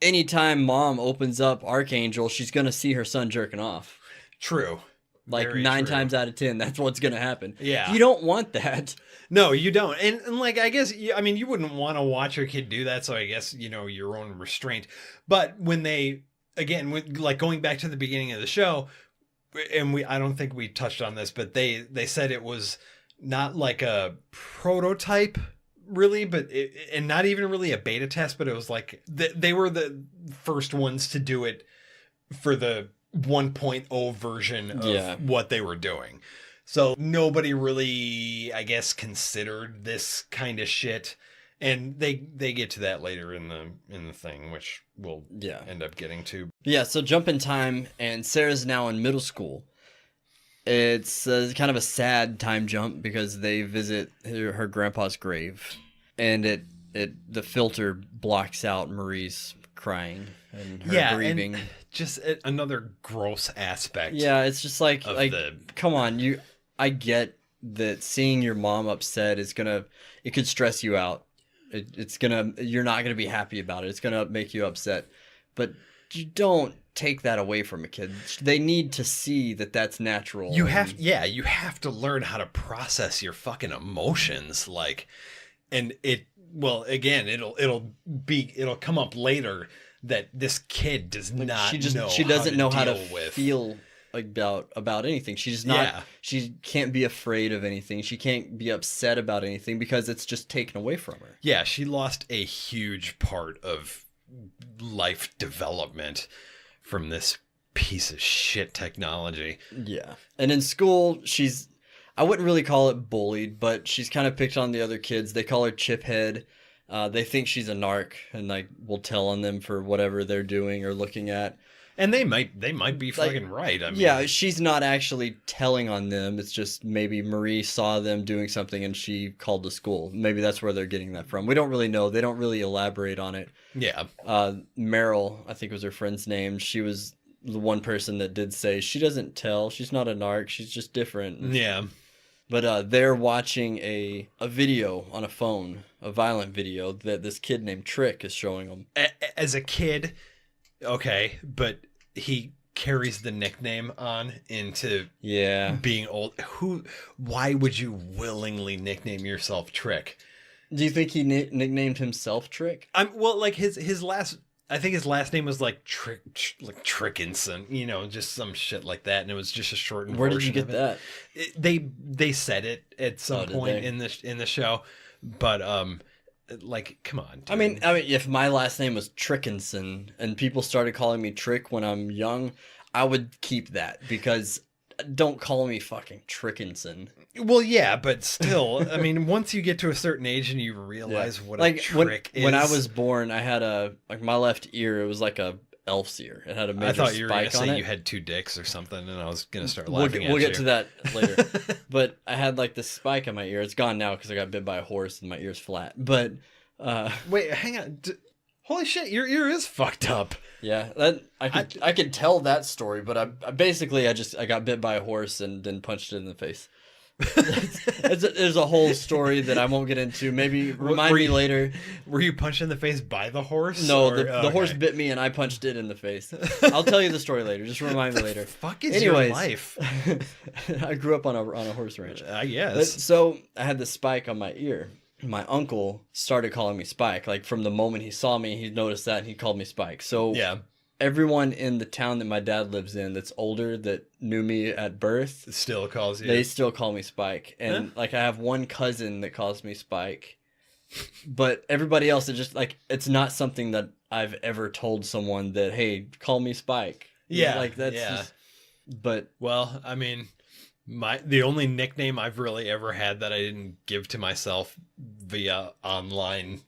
S3: anytime mom opens up Arkangel, she's going to see her son jerking off.
S4: True.
S3: Like very 9 times out of 10, that's what's going to happen.
S4: Yeah.
S3: You don't want that.
S4: No, you don't. And like, I guess, you wouldn't want to watch your kid do that, so I guess, your own restraint. But when they, again, like going back to the beginning of the show, and I don't think we touched on this, but they said it was not like a prototype, really, but and not even really a beta test, but it was like they were the first ones to do it for the 1.0 version of what they were doing. So nobody really, I guess, considered this kind of shit, and they get to that later in the thing, which we'll end up getting to.
S3: Yeah, so jump in time, and Sarah's now in middle school. It's kind of a sad time jump because they visit her grandpa's grave, and the filter blocks out Marie's crying and her grieving.
S4: And just another gross aspect.
S3: Yeah, it's just like come on, I get that seeing your mom upset it could stress you out. You're not gonna be happy about it. It's gonna make you upset, but you don't take that away from a kid. They need to see that that's natural.
S4: You have to learn how to process your fucking emotions, and it'll come up later that this kid does not
S3: she doesn't know how to feel about anything. She's not she can't be afraid of anything. She can't be upset about anything because it's just taken away from her.
S4: Yeah, she lost a huge part of life development from this piece of shit technology.
S3: Yeah. And in school, I wouldn't really call it bullied, but she's kind of picked on the other kids. They call her Chiphead. They think she's a narc and will tell on them for whatever they're doing or looking at.
S4: And they might be fucking right. I mean,
S3: yeah, she's not actually telling on them. It's just maybe Marie saw them doing something and she called the school. Maybe that's where they're getting that from. We don't really know. They don't really elaborate on it.
S4: Yeah.
S3: Meryl, I think was her friend's name. She was the one person that did say she doesn't tell. She's not a narc. She's just different.
S4: Yeah.
S3: But they're watching a video on a phone, a violent video that this kid named Trick is showing them.
S4: As a kid, okay, but he carries the nickname on into being old. Why would you willingly nickname yourself Trick?
S3: Do you think he nicknamed himself Trick?
S4: His last. I think his last name was Trickinson, just some shit like that, and it was just a shortened version.
S3: Where did you get that?
S4: They said it at some point in the show, but come on, dude.
S3: I mean, if my last name was Trickinson and people started calling me Trick when I'm young, I would keep that because don't call me fucking Trickinson.
S4: Well, yeah, but still, I mean, once you get to a certain age and you realize what a trick is.
S3: When I was born, I had my left ear, it was like a elf's ear. It had a major spike on it. I thought you were going to say
S4: you had 2 dicks or something, and I was going to start laughing at you.
S3: We'll get to that later. But I had this spike on my ear. It's gone now because I got bit by a horse and my ear's flat. But
S4: wait, hang on. Holy shit, your ear is fucked up.
S3: Yeah, I could tell that story, but I got bit by a horse and then punched it in the face. There's a whole story that I won't get into. Maybe remind me later.
S4: Were you punched in the face by the horse?
S3: No,
S4: or,
S3: the horse bit me and I punched it in the face. I'll tell you the story later. Just remind me later.
S4: Fuck is your life?
S3: I grew up on a horse ranch.
S4: I guess.
S3: So I had this spike on my ear. My uncle started calling me Spike. Like from the moment he saw me, he noticed that and he called me Spike. So
S4: yeah.
S3: Everyone in the town that my dad lives in that's older that knew me at birth
S4: still calls you.
S3: They still call me Spike. And like I have one cousin that calls me Spike. But everybody else is just like it's not something that I've ever told someone that, hey, call me Spike.
S4: Yeah.
S3: Like that's just, but
S4: well, I mean, the only nickname I've really ever had that I didn't give to myself via online,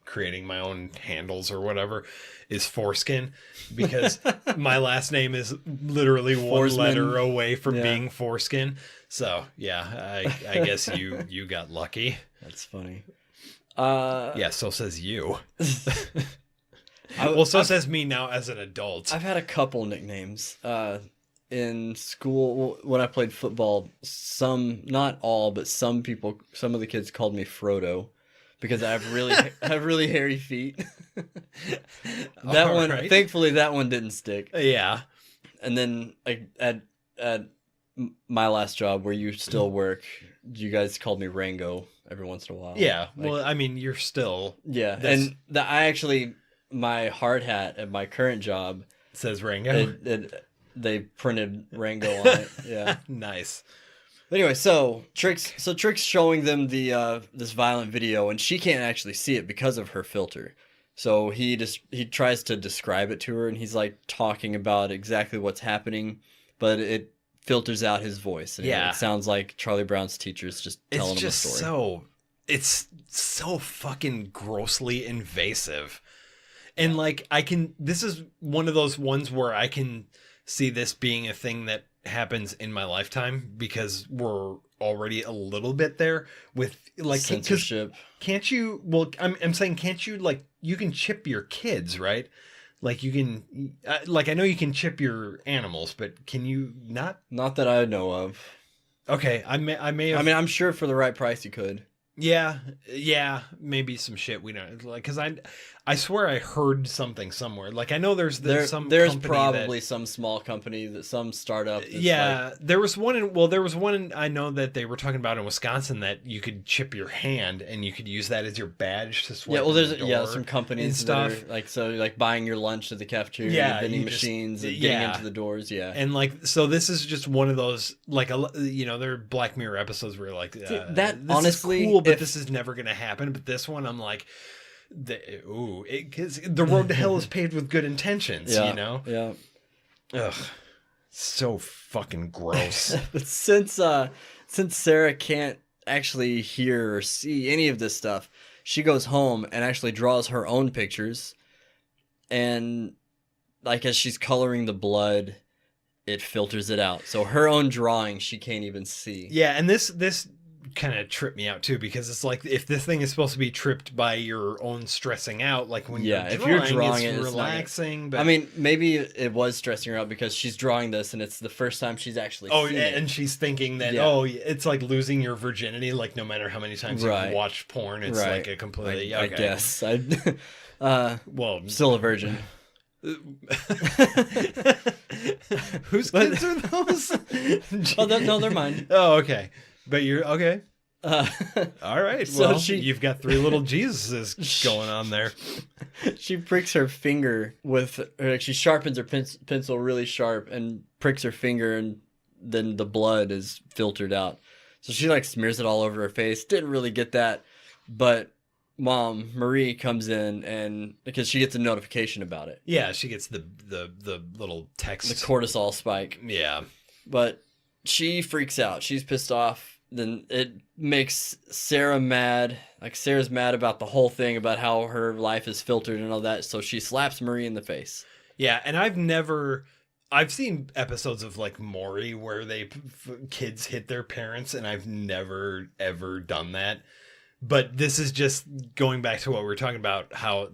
S4: creating my own handles or whatever is Foreskin, because my last name is literally one letter away from being Foreskin. So yeah, I guess you got lucky.
S3: That's funny.
S4: Yeah, so says you. Well, so says me now as an adult.
S3: I've had a couple nicknames. In school when I played football, not all, but some of the kids called me Frodo because I have really hairy feet. Thankfully that one didn't stick.
S4: Yeah.
S3: And then at my last job where you still work, you guys called me Rango every once in a while.
S4: Yeah. Well, I mean, you're still.
S3: Yeah. And my hard hat at my current job
S4: says Rango.
S3: They printed Rango on it. Yeah.
S4: Nice.
S3: Anyway, so Trick's showing them this violent video, and she can't actually see it because of her filter. So he tries to describe it to her, and he's like talking about exactly what's happening, but it filters out his voice. And it sounds like Charlie Brown's teacher's just telling him a story.
S4: It's so fucking grossly invasive. And like this is one of those ones where I can see this being a thing that happens in my lifetime because we're already a little bit there with like
S3: censorship.
S4: Can't you? Well, I'm saying, can't you you can chip your kids, right? Like you can, I know you can chip your animals, but can you not?
S3: Not that I know of.
S4: Okay, I may have.
S3: I mean, I'm sure for the right price you could.
S4: Yeah, maybe some shit we don't because I swear I heard something somewhere. Like I know there's
S3: probably some small company some startup.
S4: There was one I know that they were talking about in Wisconsin that you could chip your hand and you could use that as your badge to swipe.
S3: Yeah, well, there's some companies
S4: and stuff
S3: that are, like buying your lunch at the cafeteria, vending machines, and getting into the doors. Yeah,
S4: and so this is just one of those there are Black Mirror episodes where you're that this honestly is cool, but this is never gonna happen. But this one, I'm like. Because the road to hell is paved with good intentions,
S3: Yeah.
S4: Ugh. So fucking gross.
S3: But since Sarah can't actually hear or see any of this stuff, she goes home and actually draws her own pictures. And as she's coloring the blood, it filters it out. So her own drawing, she can't even see.
S4: Yeah, and this kind of tripped me out too, because it's like if this thing is supposed to be tripped by your own stressing out, like when you're drawing it's relaxing. But I
S3: mean, maybe it was stressing her out because she's drawing this and it's the first time she's actually seen it.
S4: And she's thinking that it's like losing your virginity, like no matter how many times you've watched porn, it's like a completely
S3: I guess well, still a virgin.
S4: Whose kids are those?
S3: No, they're mine.
S4: Oh, okay. But you're okay. All right. Well, you've got three little Jesuses going on there.
S3: She pricks her finger she sharpens her pencil really sharp and pricks her finger, and then the blood is filtered out. So she smears it all over her face. Didn't really get that, but Mom Marie comes in and because she gets a notification about it.
S4: Yeah, she gets the little text,
S3: the cortisol spike.
S4: Yeah,
S3: but she freaks out. She's pissed off. Then it makes Sarah mad. Sarah's mad about the whole thing, about how her life is filtered and all that. So she slaps Marie in the face.
S4: Yeah, and I've seen episodes of Maury where kids hit their parents, and I've never ever done that. But this is just going back to what we were talking about, how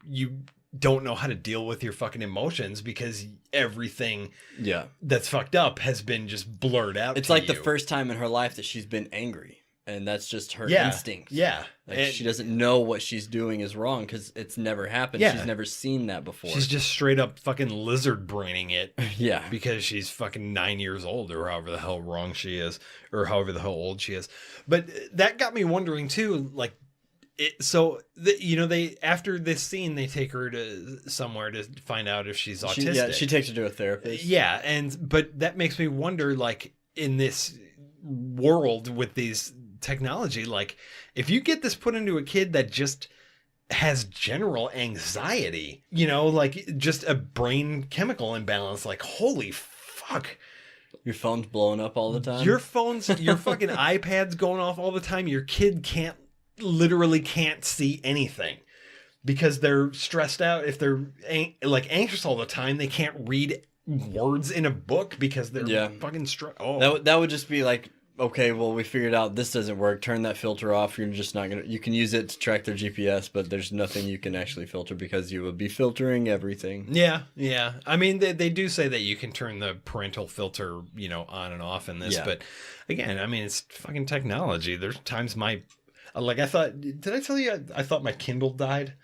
S4: you don't know how to deal with your fucking emotions because everything
S3: Yeah.
S4: that's fucked up has been just blurred out.
S3: It's
S4: to
S3: like
S4: you.
S3: the first time in her life that she's been angry. And that's just her
S4: Yeah.
S3: instinct.
S4: Yeah.
S3: Like
S4: And
S3: she doesn't know what she's doing is wrong because it's never happened.
S4: Yeah.
S3: She's never seen that before.
S4: she's just straight up fucking lizard braining it
S3: yeah.
S4: because she's fucking 9 years old or however the hell wrong she is or however the hell old she is. But that got me wondering too, like, they after this scene they take her to somewhere to find out if she's autistic.
S3: She takes her to a therapist.
S4: Yeah, but that makes me wonder, like, in this world with these technology, like, if you get this put into a kid that just has general anxiety, like just a brain chemical imbalance, like, holy fuck.
S3: Your phone's blowing up all the time.
S4: Your fucking iPad's going off all the time. Your kid literally can't see anything because they're stressed out. If they're anxious all the time, they can't read words in a book because they're fucking stressed. Oh,
S3: that would just be like, okay, well, we figured out this doesn't work. Turn that filter off. You're just not gonna. You can use it to track their GPS, but there's nothing you can actually filter because you would be filtering everything.
S4: Yeah. I mean, they do say that you can turn the parental filter, on and off in this, but again, I mean, it's fucking technology. There's times did I tell you I thought my Kindle died?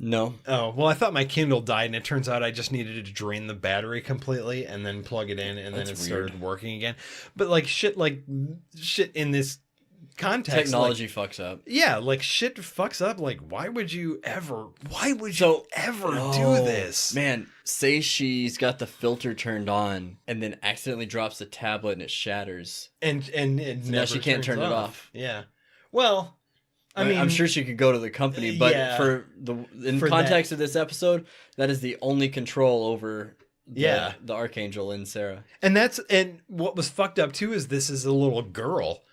S3: No.
S4: Oh, well, I thought my Kindle died, and it turns out I just needed to drain the battery completely and then plug it in, and then it started working again. But shit in this context,
S3: technology fucks up.
S4: Yeah, shit fucks up. Like, why would you ever do this?
S3: Man, say she's got the filter turned on and then accidentally drops the tablet and it shatters.
S4: And
S3: now she can't turn it off.
S4: Yeah. Well, I mean,
S3: I'm sure she could go to the company, but in context of this episode, that is the only control over the Arkangel in Sarah.
S4: And what was fucked up too is this is a little girl.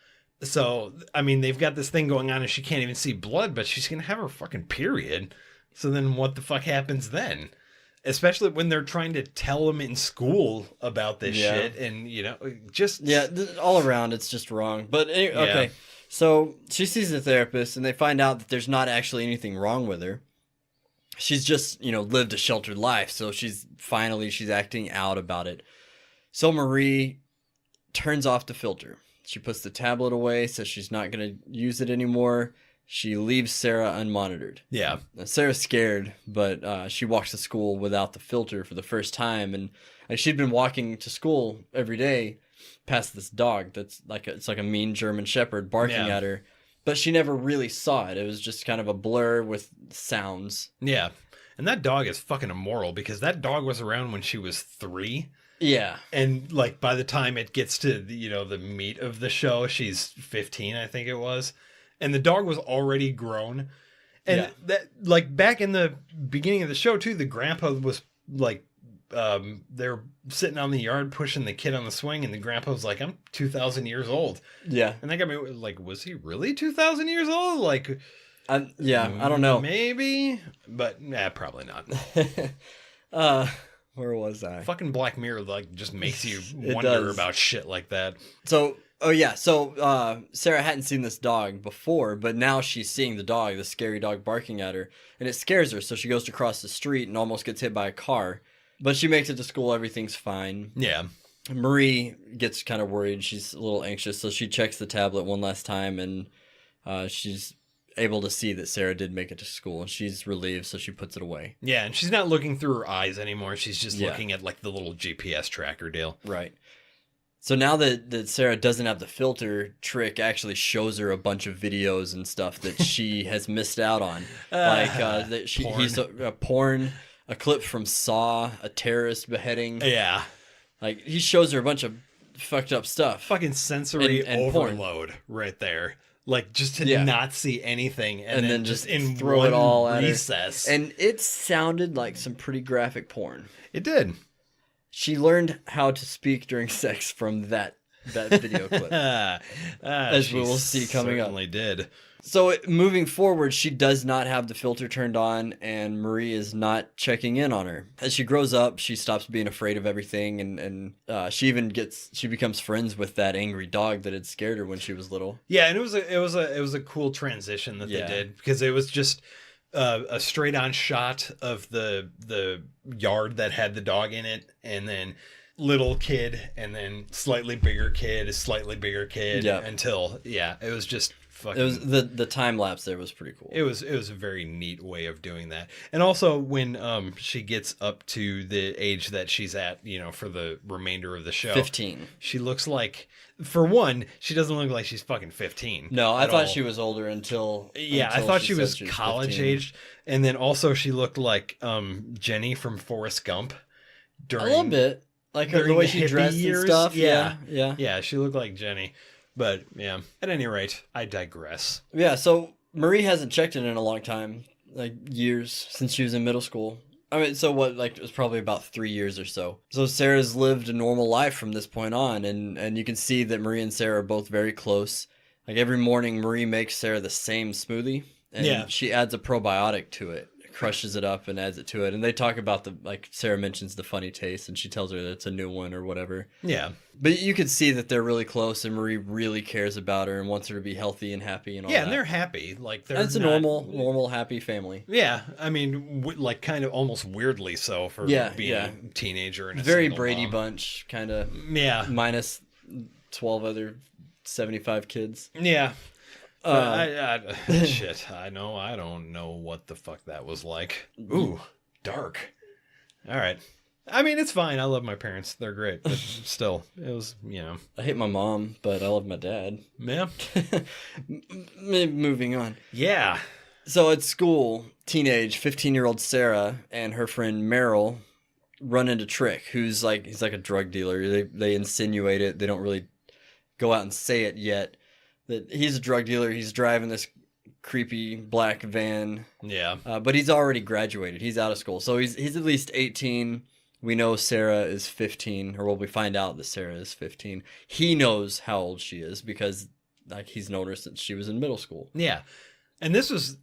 S4: So, I mean, they've got this thing going on and she can't even see blood, but she's going to have her fucking period. So then what the fuck happens then? Especially when they're trying to tell them in school about this shit and,
S3: all around it's just wrong. But anyway, okay. So she sees the therapist and they find out that there's not actually anything wrong with her. She's just, lived a sheltered life. So she's acting out about it. So Marie turns off the filter. She puts the tablet away, says she's not going to use it anymore. She leaves Sarah unmonitored.
S4: Yeah.
S3: Now, Sarah's scared, but she walks to school without the filter for the first time. And she'd been walking to school every day past this dog that's it's like a mean German shepherd barking at her, but she never really saw it. It was just kind of a blur with sounds.
S4: Yeah. And that dog is fucking immoral because that dog was around when she was 3.
S3: Yeah.
S4: And by the time it gets to the meat of the show, she's 15, I think it was. And the dog was already grown. And that back in the beginning of the show too, the grandpa was they're sitting on the yard pushing the kid on the swing, and the grandpa was like, I'm 2,000 years old.
S3: Yeah.
S4: And that got me like, was he really 2,000 years old? Like,
S3: I don't know.
S4: Maybe, but probably not.
S3: Where was I?
S4: Fucking Black Mirror just makes you
S3: It
S4: wonder
S3: does.
S4: about shit like that.
S3: So Sarah hadn't seen this dog before, but now she's seeing the scary dog barking at her, and it scares her. So she goes to cross the street and almost gets hit by a car. But she makes it to school. Everything's fine.
S4: Yeah.
S3: Marie gets kind of worried. She's a little anxious. So she checks the tablet one last time, and she's able to see that Sarah did make it to school. And she's relieved, so she puts it away.
S4: Yeah, and she's not looking through her eyes anymore. She's just looking at the little GPS tracker deal.
S3: Right. So now that Sarah doesn't have the filter, Trick actually shows her a bunch of videos and stuff that she has missed out on. He's a porn. A clip from Saw, a terrorist beheading.
S4: Yeah.
S3: He shows her a bunch of fucked up stuff.
S4: Fucking sensory
S3: and
S4: overload right there. Just to not see anything and then just in
S3: throw
S4: one
S3: it all at
S4: recess.
S3: her. And it sounded like some pretty graphic porn.
S4: It did.
S3: She learned how to speak during sex from that video clip. As we will see coming up.
S4: Certainly did.
S3: So moving forward, she does not have the filter turned on, and Marie is not checking in on her. As she grows up, she stops being afraid of everything, and she becomes friends with that angry dog that had scared her when she was little.
S4: Yeah, and it was a cool transition that they did, because it was just a straight on shot of the yard that had the dog in it, and then little kid, and then slightly bigger kid, until it was just fucking.
S3: It was the time lapse there was pretty cool.
S4: It was a very neat way of doing that. And also when she gets up to the age that she's at, for the remainder of the show,
S3: 15.
S4: She looks like, for one, she doesn't look like she's fucking 15.
S3: No, I thought she was older until
S4: I thought she was college aged. And then also she looked like Jenny from Forrest Gump during
S3: a little bit. Like the way she dressed and stuff. Yeah,
S4: she looked like Jenny. But, yeah, at any rate, I digress.
S3: Yeah, so Marie hasn't checked in a long time, like years, since she was in middle school. I mean, so what, like, it was probably about 3 years or so. So Sarah's lived a normal life from this point on, and you can see that Marie and Sarah are both very close. Like, every morning, Marie makes Sarah the same smoothie, and she adds a probiotic to it. Crushes it up and adds it to it, and they talk about Sarah mentions the funny taste, and she tells her that it's a new one or whatever.
S4: Yeah,
S3: but you can see that they're really close, and Marie really cares about her and wants her to be healthy and happy and all that.
S4: Yeah, and they're happy. Like
S3: that's a normal happy family.
S4: Yeah, I mean, like kind of almost weirdly so for being a teenager and a
S3: very
S4: single
S3: Brady
S4: mom.
S3: Bunch kind of.
S4: Yeah,
S3: minus 12 other 75 kids.
S4: Yeah. Shit, I don't know what the fuck that was like. Ooh, dark. All right. I mean, it's fine. I love my parents. They're great. But still, it was,
S3: I hate my mom, but I love my dad.
S4: Yeah.
S3: Moving on.
S4: Yeah.
S3: So at school, teenage 15-year-old Sarah and her friend Meryl run into Trick, he's like a drug dealer. They insinuate it. They don't really go out and say it yet. That he's a drug dealer. He's driving this creepy black van.
S4: Yeah.
S3: But he's already graduated. He's out of school. So he's at least 18. We know Sarah is 15, or we find out that Sarah is 15. He knows how old she is because he's known her since she was in middle school.
S4: Yeah. And this was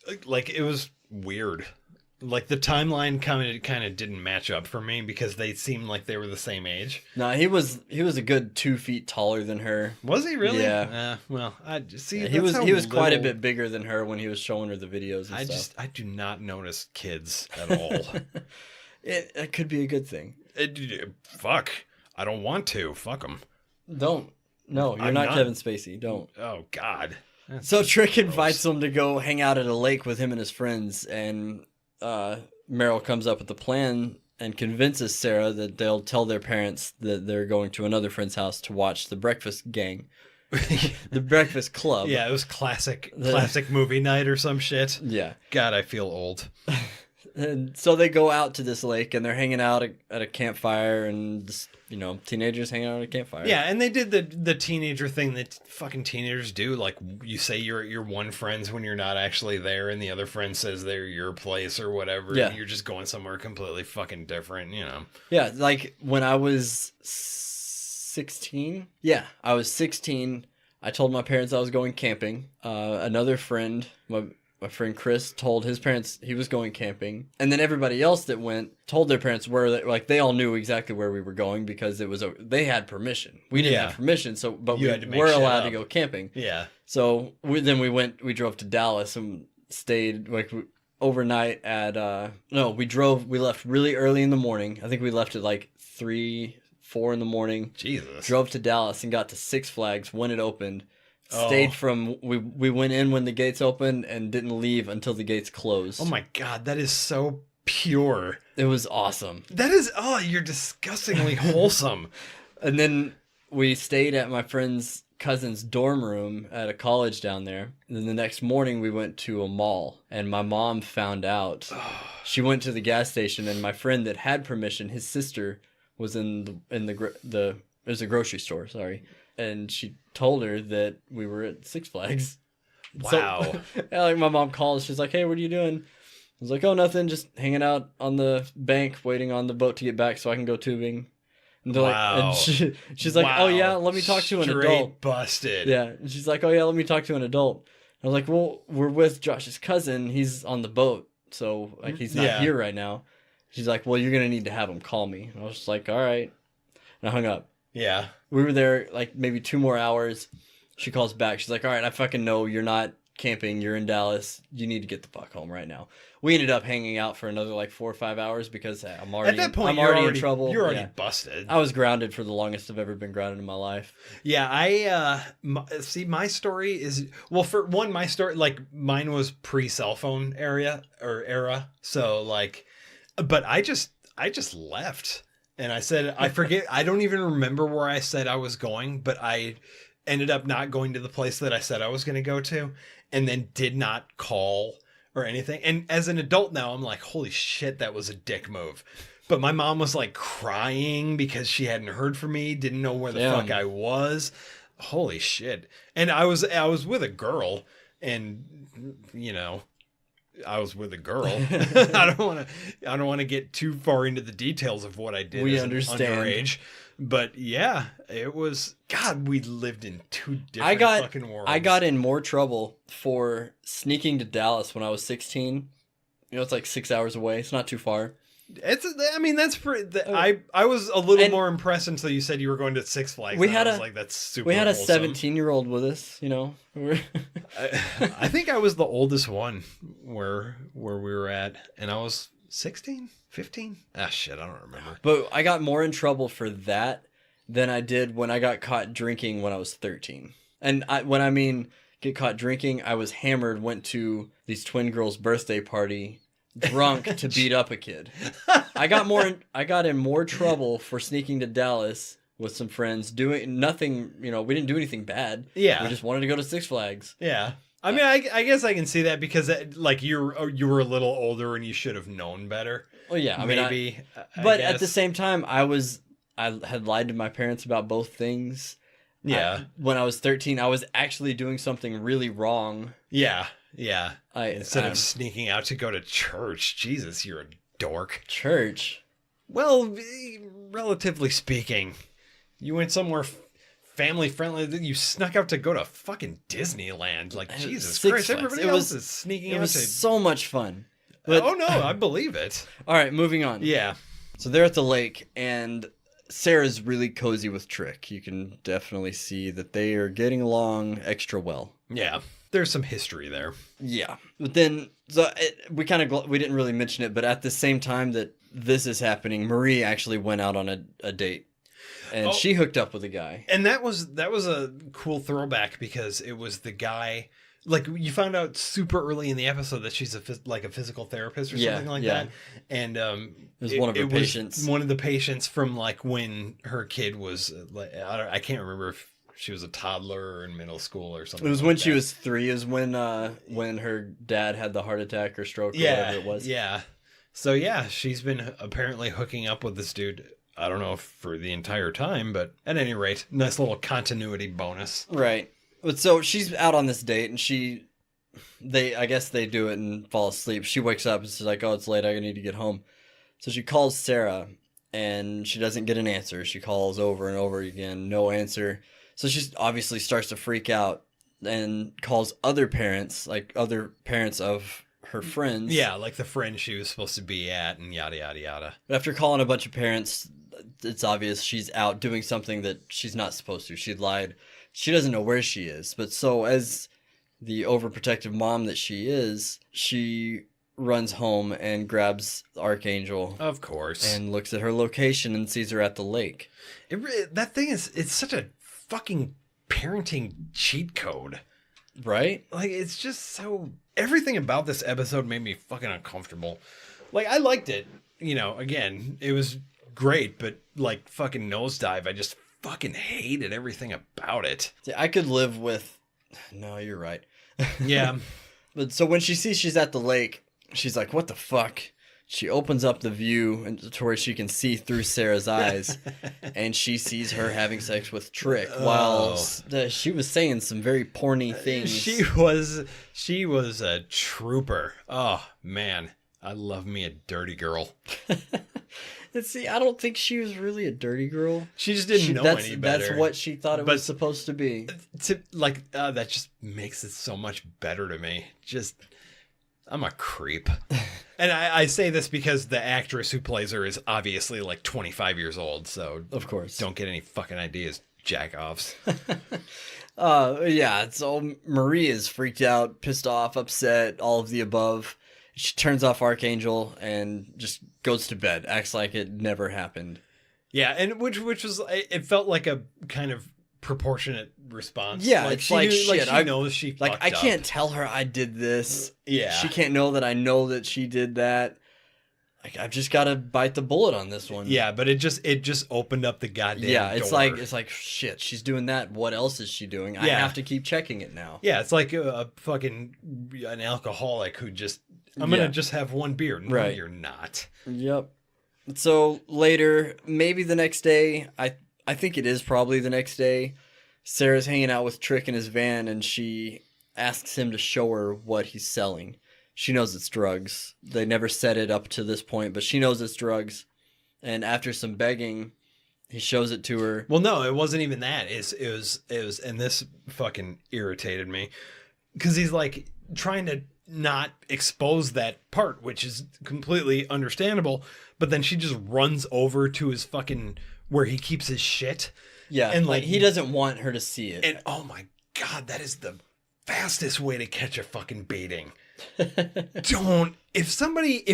S4: it was weird. Like the timeline kind of didn't match up for me because they seemed like they were the same age.
S3: No, he was a good 2 feet taller than her.
S4: Was he really?
S3: Yeah.
S4: Well, I see.
S3: Yeah, he was quite a bit bigger than her when he was showing her the videos and stuff.
S4: I do not notice kids at all.
S3: It could be a good thing.
S4: Fuck. I don't want to. Fuck them.
S3: Don't. No, you're not Kevin Spacey. Don't.
S4: Oh God.
S3: So Trick invites him to go hang out at a lake with him and his friends, and Meryl comes up with a plan and convinces Sarah that they'll tell their parents that they're going to another friend's house to watch The Breakfast Gang. The Breakfast Club.
S4: Yeah, it was classic movie night or some shit.
S3: Yeah.
S4: God, I feel old.
S3: And so they go out to this lake and they're hanging out at a campfire and just, teenagers hanging out at a campfire.
S4: Yeah, and they did the teenager thing that fucking teenagers do. Like you say you're at your one friend's when you're not actually there, and the other friend says they're your place or whatever.
S3: Yeah.
S4: And you're just going somewhere completely fucking different,
S3: Yeah, like when I was 16. Yeah, I was 16. I told my parents I was going camping. Another friend, my friend Chris, told his parents he was going camping, and then everybody else that went told their parents they all knew exactly where we were going because they had permission. We didn't have permission, but we were allowed to go camping.
S4: Yeah.
S3: So we drove to Dallas and stayed overnight at we left really early in the morning. I think we left at 3, 4 in the morning.
S4: Jesus.
S3: Drove to Dallas and got to Six Flags when it opened. Stayed we went in when the gates opened and didn't leave until the gates closed.
S4: Oh my God, that is so pure.
S3: It was awesome.
S4: That is, you're disgustingly wholesome.
S3: And then we stayed at my friend's cousin's dorm room at a college down there. And then the next morning we went to a mall, and my mom found out. She went to the gas station, and my friend that had permission, his sister was in the it was a grocery store, sorry. And she told her that we were at Six Flags.
S4: Wow.
S3: So, my mom calls. She's like, "Hey, what are you doing?" I was like, "Oh, nothing. Just hanging out on the bank, waiting on the boat to get back so I can go tubing." And they're
S4: wow.
S3: And she's like, "Oh yeah, let me talk to an adult."
S4: Busted.
S3: Yeah. And she's like, "Oh yeah, let me talk to an adult." I was like, "Well, we're with Josh's cousin. He's on the boat, so he's not here right now." She's like, "Well, you're gonna need to have him call me." And I was just like, "All right," and I hung up.
S4: Yeah.
S3: We were there maybe 2 more hours. She calls back. She's like, "All right, I fucking know you're not camping. You're in Dallas. You need to get the fuck home right now. We ended up hanging out for another like 4 or 5 hours because I'm already
S4: at that point
S3: I'm
S4: you're
S3: already in trouble.
S4: You're already busted.
S3: I was grounded for the longest I've ever been grounded in my life.
S4: Yeah, my story is, well, for one, my story, like, mine was pre-cell phone era, so, like, but I just left, and I said, I forget, I don't even remember where I said I was going, but I ended up not going to the place that I said I was going to go to, and then did not call or anything, and as an adult now, I'm like, holy shit, that was a dick move. But my mom was like crying because she hadn't heard from me, didn't know where the fuck I was. Holy shit. And I was with a girl, and you know, I was with a girl. I don't want to get too far into the details of what I did
S3: we
S4: as
S3: understand.
S4: underage. But yeah, it was, God, we lived in two different fucking worlds.
S3: I got in more trouble for sneaking to Dallas when I was 16. You know, it's like 6 hours away. It's not too far.
S4: I mean, that's pretty. I was a little more impressed until you said you were going to Six Flags. I was like, that's super.
S3: We had a
S4: wholesome.
S3: 17-year-old with us. You know,
S4: I think I was the oldest one where we were at, and I was 16, 15. Ah, shit, I don't remember.
S3: But I got more in trouble for that than I did when I got caught drinking when I was 13. And when I mean get caught drinking, I was hammered. Went to these twin girls' birthday party. Drunk to beat up a kid. I got in more trouble for sneaking to Dallas with some friends, doing nothing. You know, we didn't do anything bad.
S4: Yeah,
S3: we just wanted to go to Six Flags.
S4: Yeah, I mean, I guess I can see that because like you were a little older and you should have known better.
S3: Well, yeah, I
S4: mean,
S3: but at the same time, I had lied to my parents about both things.
S4: Yeah,
S3: when I was 13, I was actually doing something really wrong.
S4: Yeah. Yeah. Instead of sneaking out to go to church. Jesus, you're a dork.
S3: Church?
S4: Well, relatively speaking, you went somewhere family friendly. You snuck out to go to fucking Disneyland. Like, Jesus Christ, everybody else is sneaking out.
S3: It was so much fun. But,
S4: oh, no, I believe it.
S3: All right, moving on.
S4: Yeah.
S3: So they're at the lake, and Sarah's really cozy with Trick. You can definitely see that they are getting along extra well.
S4: Yeah. There's some history there.
S3: Yeah. But then, we didn't really mention it, but at the same time that this is happening, Marie actually went out on a date. And she hooked up with a guy.
S4: And that was a cool throwback because it was the guy, like, you found out super early in the episode that she's a physical therapist or something like that. And it
S3: was one of her patients.
S4: One of the patients from like when her kid was I can't remember if she was a toddler or in middle school or something.
S3: It was when she was 3. It was when her dad had the heart attack or stroke or whatever it was.
S4: Yeah. So yeah, she's been apparently hooking up with this dude. I don't know if for the entire time, but at any rate, nice little continuity bonus.
S3: Right. But so she's out on this date, and I guess they do it and fall asleep. She wakes up and she's like, "Oh, it's late. I need to get home." So she calls Sarah, and she doesn't get an answer. She calls over and over again, no answer. So she obviously starts to freak out and calls other parents of her friends.
S4: Yeah, like the friend she was supposed to be at and yada, yada, yada.
S3: But after calling a bunch of parents, it's obvious she's out doing something that she's not supposed to. She lied. She doesn't know where she is. But so as the overprotective mom that she is, she runs home and grabs Arkangel.
S4: Of course.
S3: And looks at her location and sees her at the lake.
S4: That thing it's such a fucking parenting cheat code.
S3: Right?
S4: Like, it's just so... Everything about this episode made me fucking uncomfortable. Like, I liked it. You know, again, it was great, but like fucking nosedive, I just fucking hated everything about it.
S3: See, I could live with... No, you're right.
S4: Yeah.
S3: But so when she sees she's at the lake, she's like, what the fuck? She opens up the view to where she can see through Sarah's eyes, and she sees her having sex with Trick while she was saying some very porny things.
S4: She was a trooper. Oh, man. I love me a dirty girl.
S3: And see, I don't think she was really a dirty girl.
S4: She just didn't know any better.
S3: That's what she thought it was supposed to be.
S4: That just makes it so much better to me. I'm a creep. And I say this because the actress who plays her is obviously like 25 years old, so
S3: of course,
S4: don't get any fucking ideas, jack-offs.
S3: Yeah, so Marie is freaked out, pissed off, upset, all of the above. She turns off Arkangel and just goes to bed, acts like it never happened.
S4: Yeah, and which was, it felt like a kind of proportionate response.
S3: Yeah, it's like, shit.
S4: She knows she fucked
S3: like, I
S4: up.
S3: can't tell her I did this.
S4: Yeah.
S3: She can't know that I know that she did that. Like, I've just got to bite the bullet on this one.
S4: Yeah, but it just opened up the goddamn
S3: it's
S4: door.
S3: like shit, she's doing that. What else is she doing? I
S4: Yeah.
S3: have to keep checking it now.
S4: Yeah, it's like an alcoholic who just, I'm going to just have one beer. No,
S3: right.
S4: You're not.
S3: Yep. So later, maybe the next day, I think it is probably the next day, Sarah's hanging out with Trick in his van and she asks him to show her what he's selling. She knows it's drugs. They never said it up to this point, but she knows it's drugs. And after some begging, he shows it to her.
S4: Well, no, it wasn't even that. It was, and this fucking irritated me because he's like trying to not expose that part, which is completely understandable. But then she just runs over to his fucking where he keeps his shit.
S3: Yeah,
S4: and
S3: like he doesn't want her to see it.
S4: And oh my God, that is the fastest way to catch a fucking baiting. If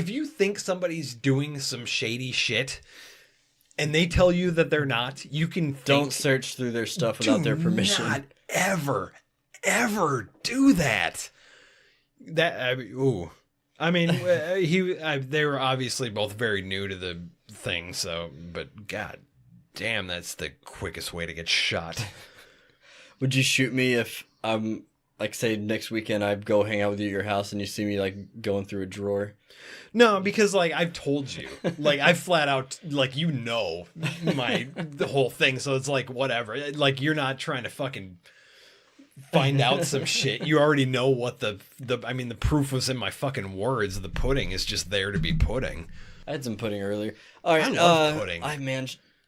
S4: you think somebody's doing some shady shit and they tell you that they're not, you can
S3: don't search through their stuff without their permission.
S4: Do not ever do that. They were obviously both very new to the thing, but god damn, that's the quickest way to get shot.
S3: Would you shoot me if like, say next weekend I go hang out with you at your house and you see me like going through a drawer?
S4: No, because like I've told you, like I flat out, like, you know, the whole thing. So it's like, whatever, like you're not trying to fucking find out some shit. You already know what the proof was in my fucking words. The pudding is just there to be pudding.
S3: I had some pudding earlier. All right.
S4: I love pudding.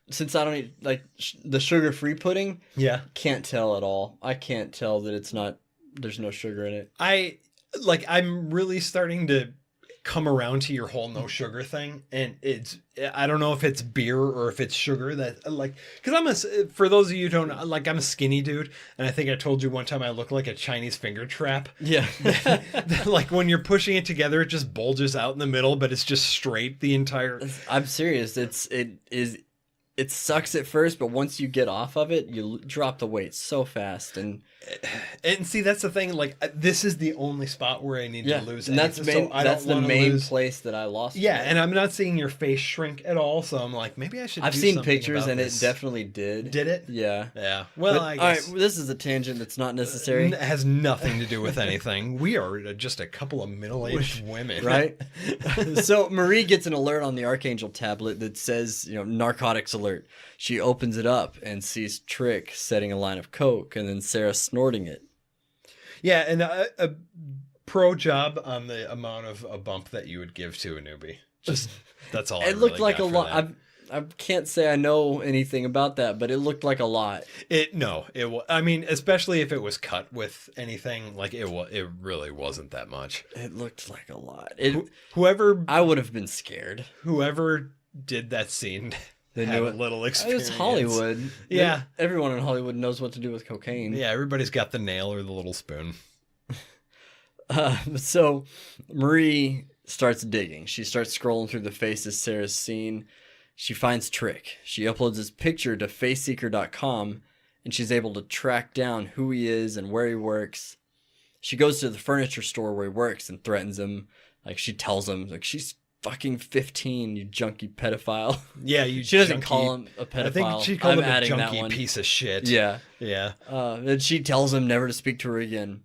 S3: Since I don't eat like the sugar-free pudding.
S4: Yeah.
S3: Can't tell at all. I can't tell that there's no sugar in it.
S4: I'm really starting to come around to your whole no sugar thing, and I don't know if it's beer or if it's sugar that, like, because for those of you who don't know, like, I'm a skinny dude, and I think I told you one time I look like a Chinese finger trap.
S3: Yeah.
S4: Like when you're pushing it together, it just bulges out in the middle, but it's just straight the entire.
S3: I'm serious. It sucks at first, but once you get off of it, you drop the weight so fast. And
S4: see, that's the thing. Like, this is the only spot where I need to lose.
S3: And that's the main place that I lost.
S4: Yeah, and I'm not seeing your face shrink at all, so I'm like, maybe I should.
S3: I've seen pictures, and it definitely did.
S4: Did it?
S3: Yeah.
S4: Yeah. Well, I guess.
S3: All right, this is a tangent that's not necessary.
S4: It has nothing to do with anything. We are just a couple of middle-aged women,
S3: right? So Marie gets an alert on the Arkangel tablet that says, narcotics alert. She opens it up and sees Trick setting a line of coke, and then Sarah snorting it.
S4: Yeah, and a pro job on the amount of a bump that you would give to a newbie. Just that's all.
S3: It looked like a lot. I can't say I know anything about that, but it looked like a lot.
S4: I mean, especially if it was cut with anything, like it really wasn't that much.
S3: It looked like a lot. I would have been scared.
S4: Whoever did that scene. They knew a little experience.
S3: It was Hollywood.
S4: Yeah.
S3: Everyone in Hollywood knows what to do with cocaine.
S4: Yeah, everybody's got the nail or the little spoon.
S3: So Marie starts digging. She starts scrolling through the faces Sarah's seen. She finds Trick. She uploads his picture to faceseeker.com, and she's able to track down who he is and where he works. She goes to the furniture store where he works and threatens him. Like, she tells him, like, she's fucking 15, you junkie pedophile.
S4: Yeah,
S3: she doesn't call him a pedophile.
S4: I think she called him a junkie piece of shit.
S3: Yeah.
S4: Yeah.
S3: And she tells him never to speak to her again.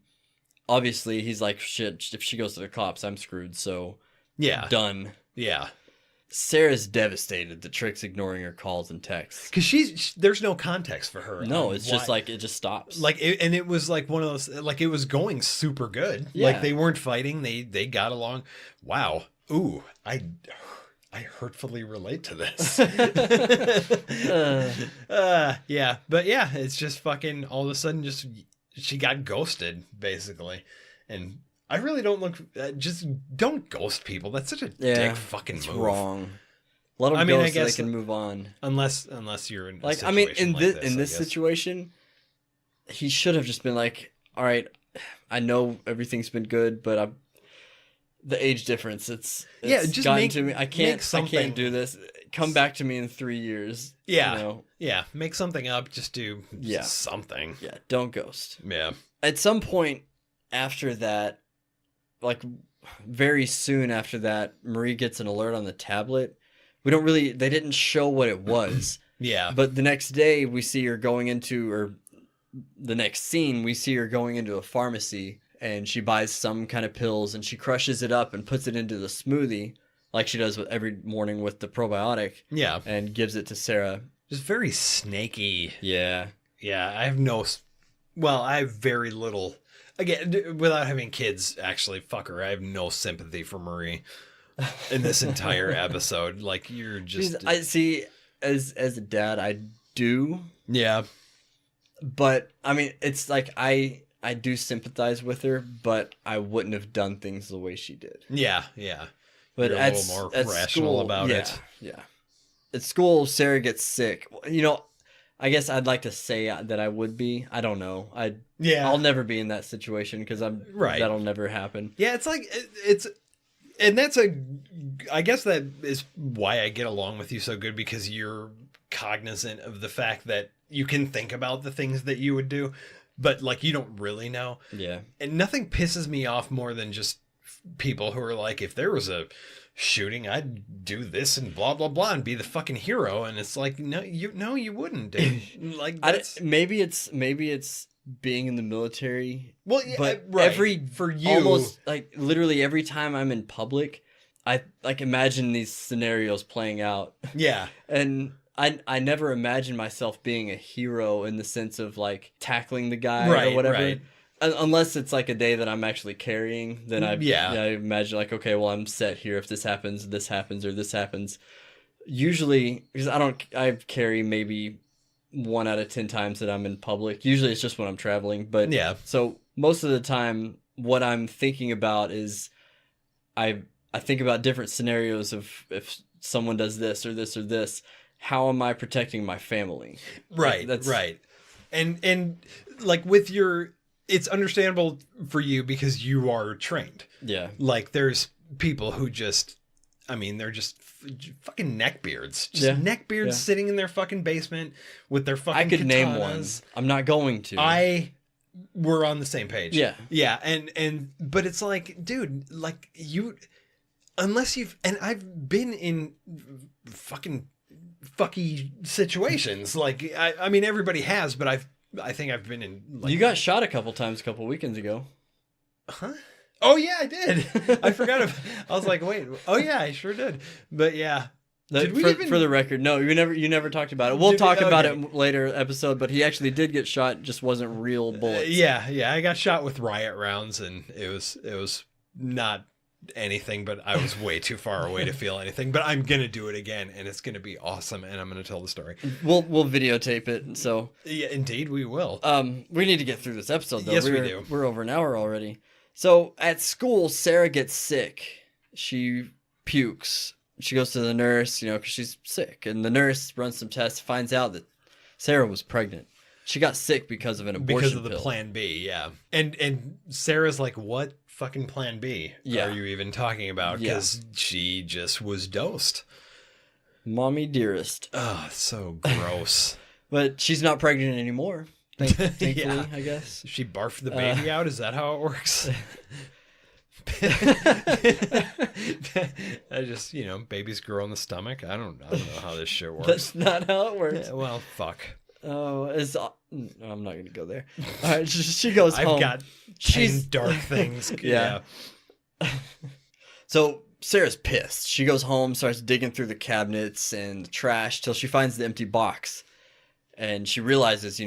S3: Obviously, he's like, shit, if she goes to the cops, I'm screwed, so
S4: yeah,
S3: done.
S4: Yeah.
S3: Sarah's devastated that Trick's ignoring her calls and texts.
S4: Because there's no context for her.
S3: No, it's just like, it just stops.
S4: Like, and it was like one of those, like, it was going super good. Yeah. Like, they weren't fighting. They got along. Wow. Ooh, I hurtfully relate to this. Yeah, but yeah, it's just fucking all of a sudden she got ghosted basically, and I really don't just don't ghost people. That's such a dick fucking move.
S3: Wrong. Let them
S4: I mean,
S3: go
S4: I
S3: so
S4: guess
S3: they can move on.
S4: Unless you're in a
S3: Like, I
S4: situation
S3: mean, in
S4: like
S3: this
S4: I guess.
S3: situation, he should have just been like, all right, I know everything's been good, but the age difference, it's
S4: just
S3: gotten to me. I can't
S4: something.
S3: do this. Come back to me in 3 years.
S4: Yeah.
S3: You know?
S4: Yeah, make something up. Just do
S3: Yeah.
S4: something.
S3: Yeah, don't ghost.
S4: Yeah.
S3: At some point after that, like very soon after that, Marie gets an alert on the tablet. They didn't show what it was.
S4: Yeah.
S3: But the next day we see her going into, or the next scene, we see her going into a pharmacy and she buys some kind of pills and she crushes it up and puts it into the smoothie like she does every morning with the probiotic.
S4: Yeah.
S3: And gives it to Sarah.
S4: Just very snaky.
S3: Yeah.
S4: Yeah, I have very little. Again, without having kids, actually, fuck her. I have no sympathy for Marie in this entire episode. Like, you're just.
S3: I see, as a dad, I do.
S4: Yeah.
S3: But, I mean, it's like I do sympathize with her, but I wouldn't have done things the way she did.
S4: Yeah, yeah.
S3: But
S4: You're a little more rational about it.
S3: Yeah. At school, Sarah gets sick. You know, I guess I'd like to say that I would be. I don't know. I'll never be in that situation because
S4: right.
S3: That'll never happen.
S4: Yeah, it's like I guess that is why I get along with you so good, because you're cognizant of the fact that you can think about the things that you would do, but like you don't really know.
S3: Yeah.
S4: And nothing pisses me off more than just people who are like, if there was a shooting, I'd do this and blah blah blah and be the fucking hero. And it's like, no, you wouldn't, dude. Like,
S3: maybe it's being in the military.
S4: Well, yeah,
S3: but
S4: right. For you,
S3: almost like literally every time I'm in public, I like imagine these scenarios playing out.
S4: Yeah.
S3: And I never imagine myself being a hero in the sense of like tackling the guy or whatever. Right. Unless it's like a day that I'm actually carrying, then I imagine like, okay, well, I'm set here. If this happens, or this happens. Usually, because I carry maybe 1 out of 10 times that I'm in public. Usually it's just when I'm traveling. But yeah, so most of the time, what I'm thinking about is I think about different scenarios of if someone does this or this or this, how am I protecting my family?
S4: Right, right. And like with your... It's understandable for you because you are trained. Yeah. Like there's people who just, I mean, they're just fucking neckbeards. Just neckbeards sitting in their fucking basement with their fucking
S3: I could
S4: katanas.
S3: Name one. I'm not going to.
S4: We're on the same page.
S3: Yeah.
S4: Yeah. But it's like, dude, like you, unless you've, and I've been in fucking fucky situations. Like, I mean, everybody has, but I think I've been in... Like,
S3: you got shot a couple times a couple weekends ago.
S4: Huh? Oh, yeah, I did. I forgot. I was like, wait. Oh, yeah, I sure did. But, yeah.
S3: For the record, no, you never talked about it. We'll talk about it later episode, but he actually did get shot, just wasn't real bullets.
S4: Yeah, I got shot with riot rounds, and it was not anything, but I was way too far away to feel anything. But I'm gonna do it again, and it's gonna be awesome, and I'm gonna tell the story.
S3: We'll videotape it. So
S4: yeah, indeed we will.
S3: We need to get through this episode though.
S4: Yes, we do.
S3: We're over an hour already. So at school, Sarah gets sick. She pukes. She goes to the nurse, because she's sick, and the nurse runs some tests, finds out that Sarah was pregnant. She got sick because of an abortion
S4: because of the
S3: pill.
S4: Plan B, yeah. And Sarah's like, what fucking Plan B are you even talking about? Because she just was dosed.
S3: Mommy dearest.
S4: Oh, so gross.
S3: But she's not pregnant anymore. Thankfully, I guess.
S4: She barfed the baby out? Is that how it works? I just, babies grow in the stomach. I don't know how this shit works.
S3: That's not how it works.
S4: Yeah, well, fuck.
S3: Oh, I'm not gonna go there. All right, she goes home.
S4: I've got 10 dark things. Yeah.
S3: So Sarah's pissed. She goes home, starts digging through the cabinets and the trash till she finds the empty box, and she realizes,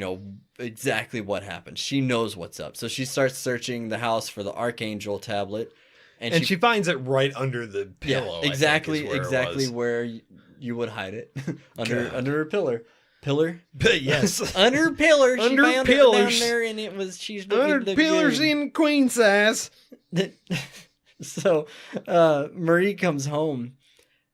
S3: exactly what happened. She knows what's up, so she starts searching the house for the Arkangel tablet,
S4: and she finds it right under the pillow.
S3: Yeah, exactly where you would hide it under a pillar. Pillar?
S4: Yes.
S3: Under pillar. She
S4: under
S3: found
S4: pillars.
S3: It down there, and it was she's
S4: under pillars
S3: good.
S4: In queen size.
S3: So Marie comes home.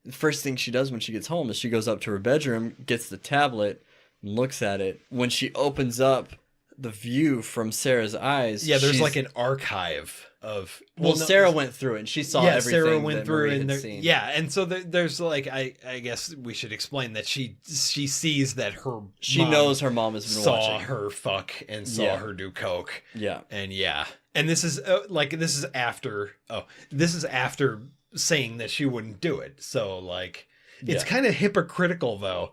S3: the first thing she does when she gets home is she goes up to her bedroom, gets the tablet, and looks at it. When she opens up the view from Sarah's eyes,
S4: yeah, there's like an archive of.
S3: Sarah went through it and she saw everything.
S4: Sarah went
S3: that
S4: through
S3: Marie
S4: and
S3: had seen.
S4: yeah, and so there's like I guess we should explain that she sees that
S3: she knows her mom has been
S4: saw
S3: watching
S4: her fuck and saw her do coke.
S3: Yeah,
S4: and this is this is after saying that she wouldn't do it. So like it's kind of hypocritical though.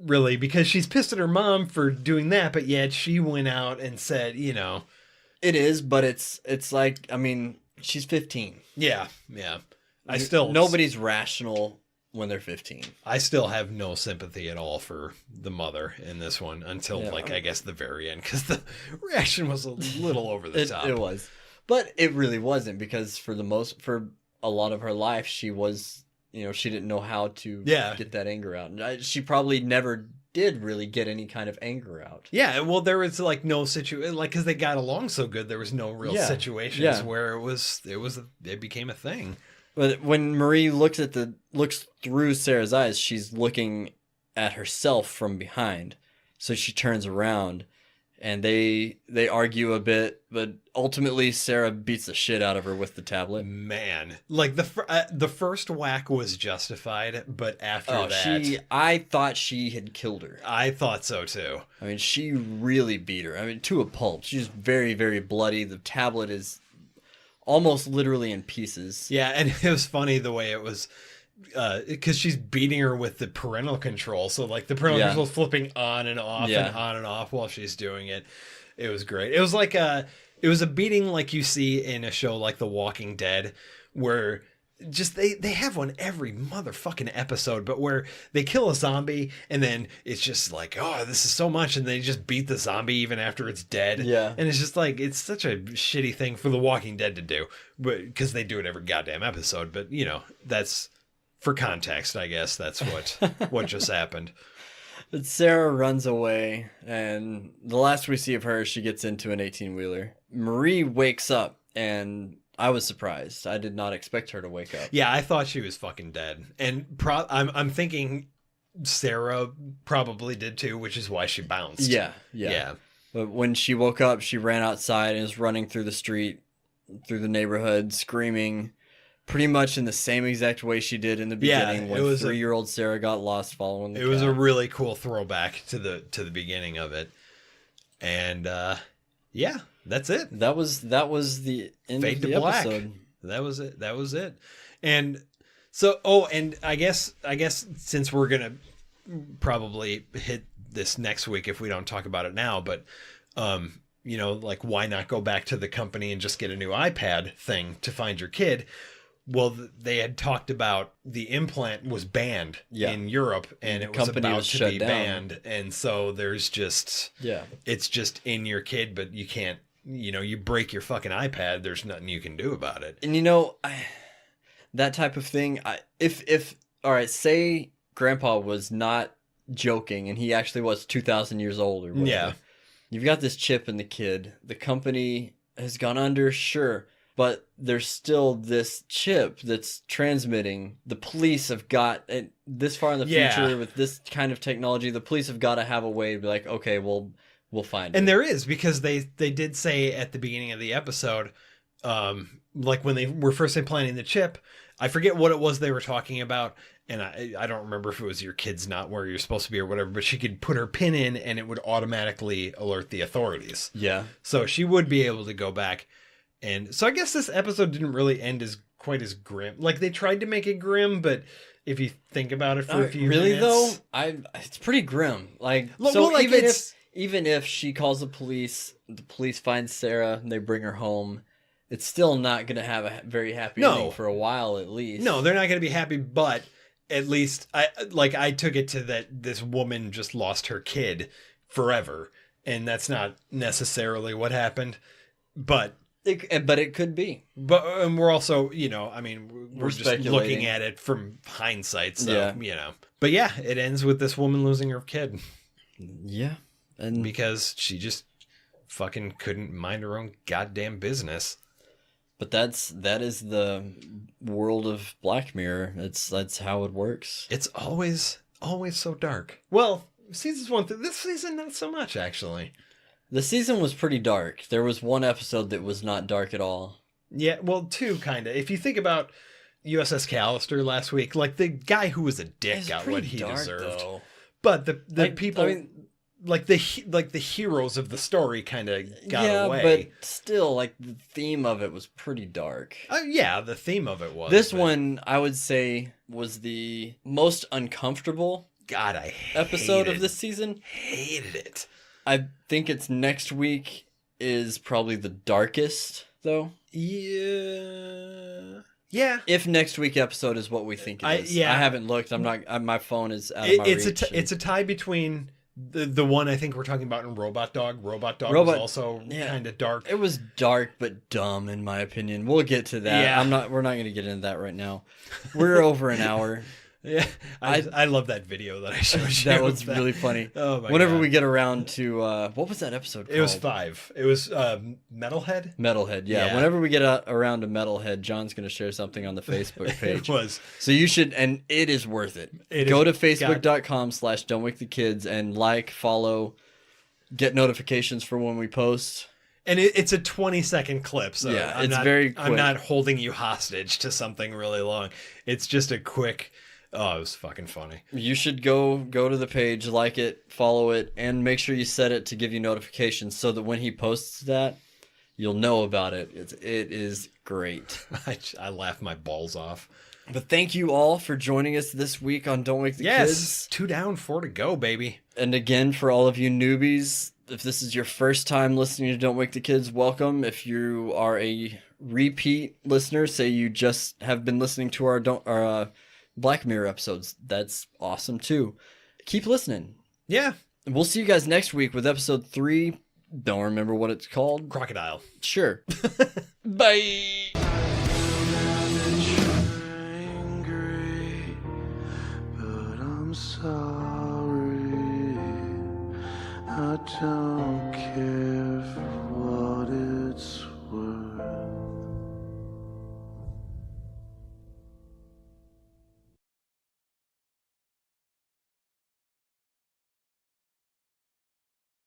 S4: Really, because she's pissed at her mom for doing that, but yet she went out and said, you know.
S3: It is, but it's like, I mean, she's 15.
S4: Yeah.
S3: Nobody's rational when they're 15.
S4: I still have no sympathy at all for the mother in this one until, I guess the very end, because the reaction was a little over the top.
S3: It was. But it really wasn't, because for a lot of her life, she was... she didn't know how to get that anger out. And she probably never did really get any kind of anger out.
S4: Yeah, well, there was like no situation, like, because they got along so good, there was no real situations where it became a thing.
S3: But when Marie looks through Sarah's eyes, she's looking at herself from behind. So she turns around. And they argue a bit, but ultimately Sarah beats the shit out of her with the tablet.
S4: Man, like the first whack was justified, but after that,
S3: I thought she had killed her.
S4: I thought so too.
S3: I mean, she really beat her. I mean, to a pulp. She's very, very bloody. The tablet is almost literally in pieces.
S4: Yeah, and it was funny the way it was. Because she's beating her with the parental control, so like the parental control flipping on and off and on and off while she's doing it. It was great. It was like it was a beating like you see in a show like The Walking Dead, where just they have one every motherfucking episode, but where they kill a zombie and then it's just like, oh, this is so much, and they just beat the zombie even after it's dead.
S3: Yeah, and
S4: it's just like, it's such a shitty thing for The Walking Dead to do, but because they do it every goddamn episode. But that's. For context, I guess that's what just happened.
S3: But Sarah runs away, and the last we see of her, she gets into an 18-wheeler. Marie wakes up, and I was surprised. I did not expect her to wake up.
S4: Yeah, I thought she was fucking dead. And I'm thinking Sarah probably did too, which is why she bounced.
S3: Yeah. But when she woke up, she ran outside and was running through the street, through the neighborhood, screaming... Pretty much in the same exact way she did in the beginning when 3-year-old Sarah got lost following the cat.
S4: It was a really cool throwback to the beginning of it. And that's it.
S3: That was the end
S4: Fade
S3: of the
S4: to black.
S3: episode.
S4: That was it. And so and I guess since we're going to probably hit this next week if we don't talk about it now, but like why not go back to the company and just get a new iPad thing to find your kid? Well, they had talked about the implant was banned in Europe, and it was about to be banned. And so there's just, it's just in your kid, but you can't, you break your fucking iPad. There's nothing you can do about it.
S3: And that type of thing, all right, say Grandpa was not joking and he actually was 2,000 years old or whatever.
S4: Yeah.
S3: You've got this chip in the kid. The company has gone under, sure. But there's still this chip that's transmitting. The police have got this far in the future with this kind of technology. The police have got to have a way to be like, okay, we'll find it.
S4: And there is, because they did say at the beginning of the episode, like when they were first implanting the chip, I forget what it was they were talking about. And I don't remember if it was your kid's not where you're supposed to be or whatever, but she could put her pin in and it would automatically alert the authorities.
S3: Yeah.
S4: So she would be able to go back. And so I guess this episode didn't really end quite as grim. Like they tried to make it grim, but if you think about it for a few minutes,
S3: though, it's pretty grim. Like, even if she calls the police find Sarah and they bring her home, it's still not going to have a very happy ending for a while at least.
S4: No, they're not going to be happy, but at least I took it to that this woman just lost her kid forever, and that's not necessarily what happened, but
S3: it could be.
S4: But we're also, we're just looking at it from hindsight, so But yeah, it ends with this woman losing her kid.
S3: Yeah, and
S4: because she just fucking couldn't mind her own goddamn business.
S3: But that is the world of Black Mirror. That's how it works.
S4: It's always so dark. Well, seasons 1 through this season, not so much actually.
S3: The season was pretty dark. There was one episode that was not dark at all.
S4: Yeah, well, 2 kind of. If you think about USS Callister last week, like the guy who was a dick got what he deserved.
S3: Though.
S4: But the people, I mean, like the heroes of the story, kind of got away.
S3: But still, like the theme of it was pretty dark.
S4: Yeah, the theme of it was.
S3: This one, I would say, was the most uncomfortable.
S4: God, I
S3: episode of this season.
S4: Hated it.
S3: I think it's next week is probably the darkest, though.
S4: Yeah. Yeah.
S3: If next week episode is what we think it is. I haven't looked. I'm not. My phone is out of my reach.
S4: It's a tie between the one I think we're talking about in Robot Dog. Robot Dog was also kind of dark.
S3: It was dark but dumb, in my opinion. We'll get to that.
S4: Yeah.
S3: We're not going to get into that right now. We're over an hour.
S4: Yeah, I love that video that I showed you.
S3: That was really funny.
S4: Oh my
S3: Whenever
S4: God.
S3: we get around to what was that episode called?
S4: It was 5. It was Metalhead.
S3: Metalhead. Yeah. Whenever we get around to Metalhead, John's going to share something on the Facebook page.
S4: It was.
S3: So you should, and it is worth it. Go to facebook.com/don'twakethekids and like, follow, get notifications for when we post.
S4: And it's a 20-second clip, so
S3: yeah, very quick.
S4: I'm not holding you hostage to something really long. It's just a quick. Oh, it was fucking funny.
S3: You should go to the page, like it, follow it, and make sure you set it to give you notifications so that when he posts that, you'll know about it. It is great.
S4: I laugh my balls off.
S3: But thank you all for joining us this week on Don't Wake the Kids.
S4: 2 down, 4 to go, baby.
S3: And again, for all of you newbies, if this is your first time listening to Don't Wake the Kids, welcome. If you are a repeat listener, say you just have been listening to our Black Mirror episodes, that's awesome too. Keep listening.
S4: Yeah.
S3: We'll see you guys next week with episode 3. Don't remember what it's called.
S4: Crocodile.
S3: Sure. Bye.
S5: But I'm sorry. I don't care for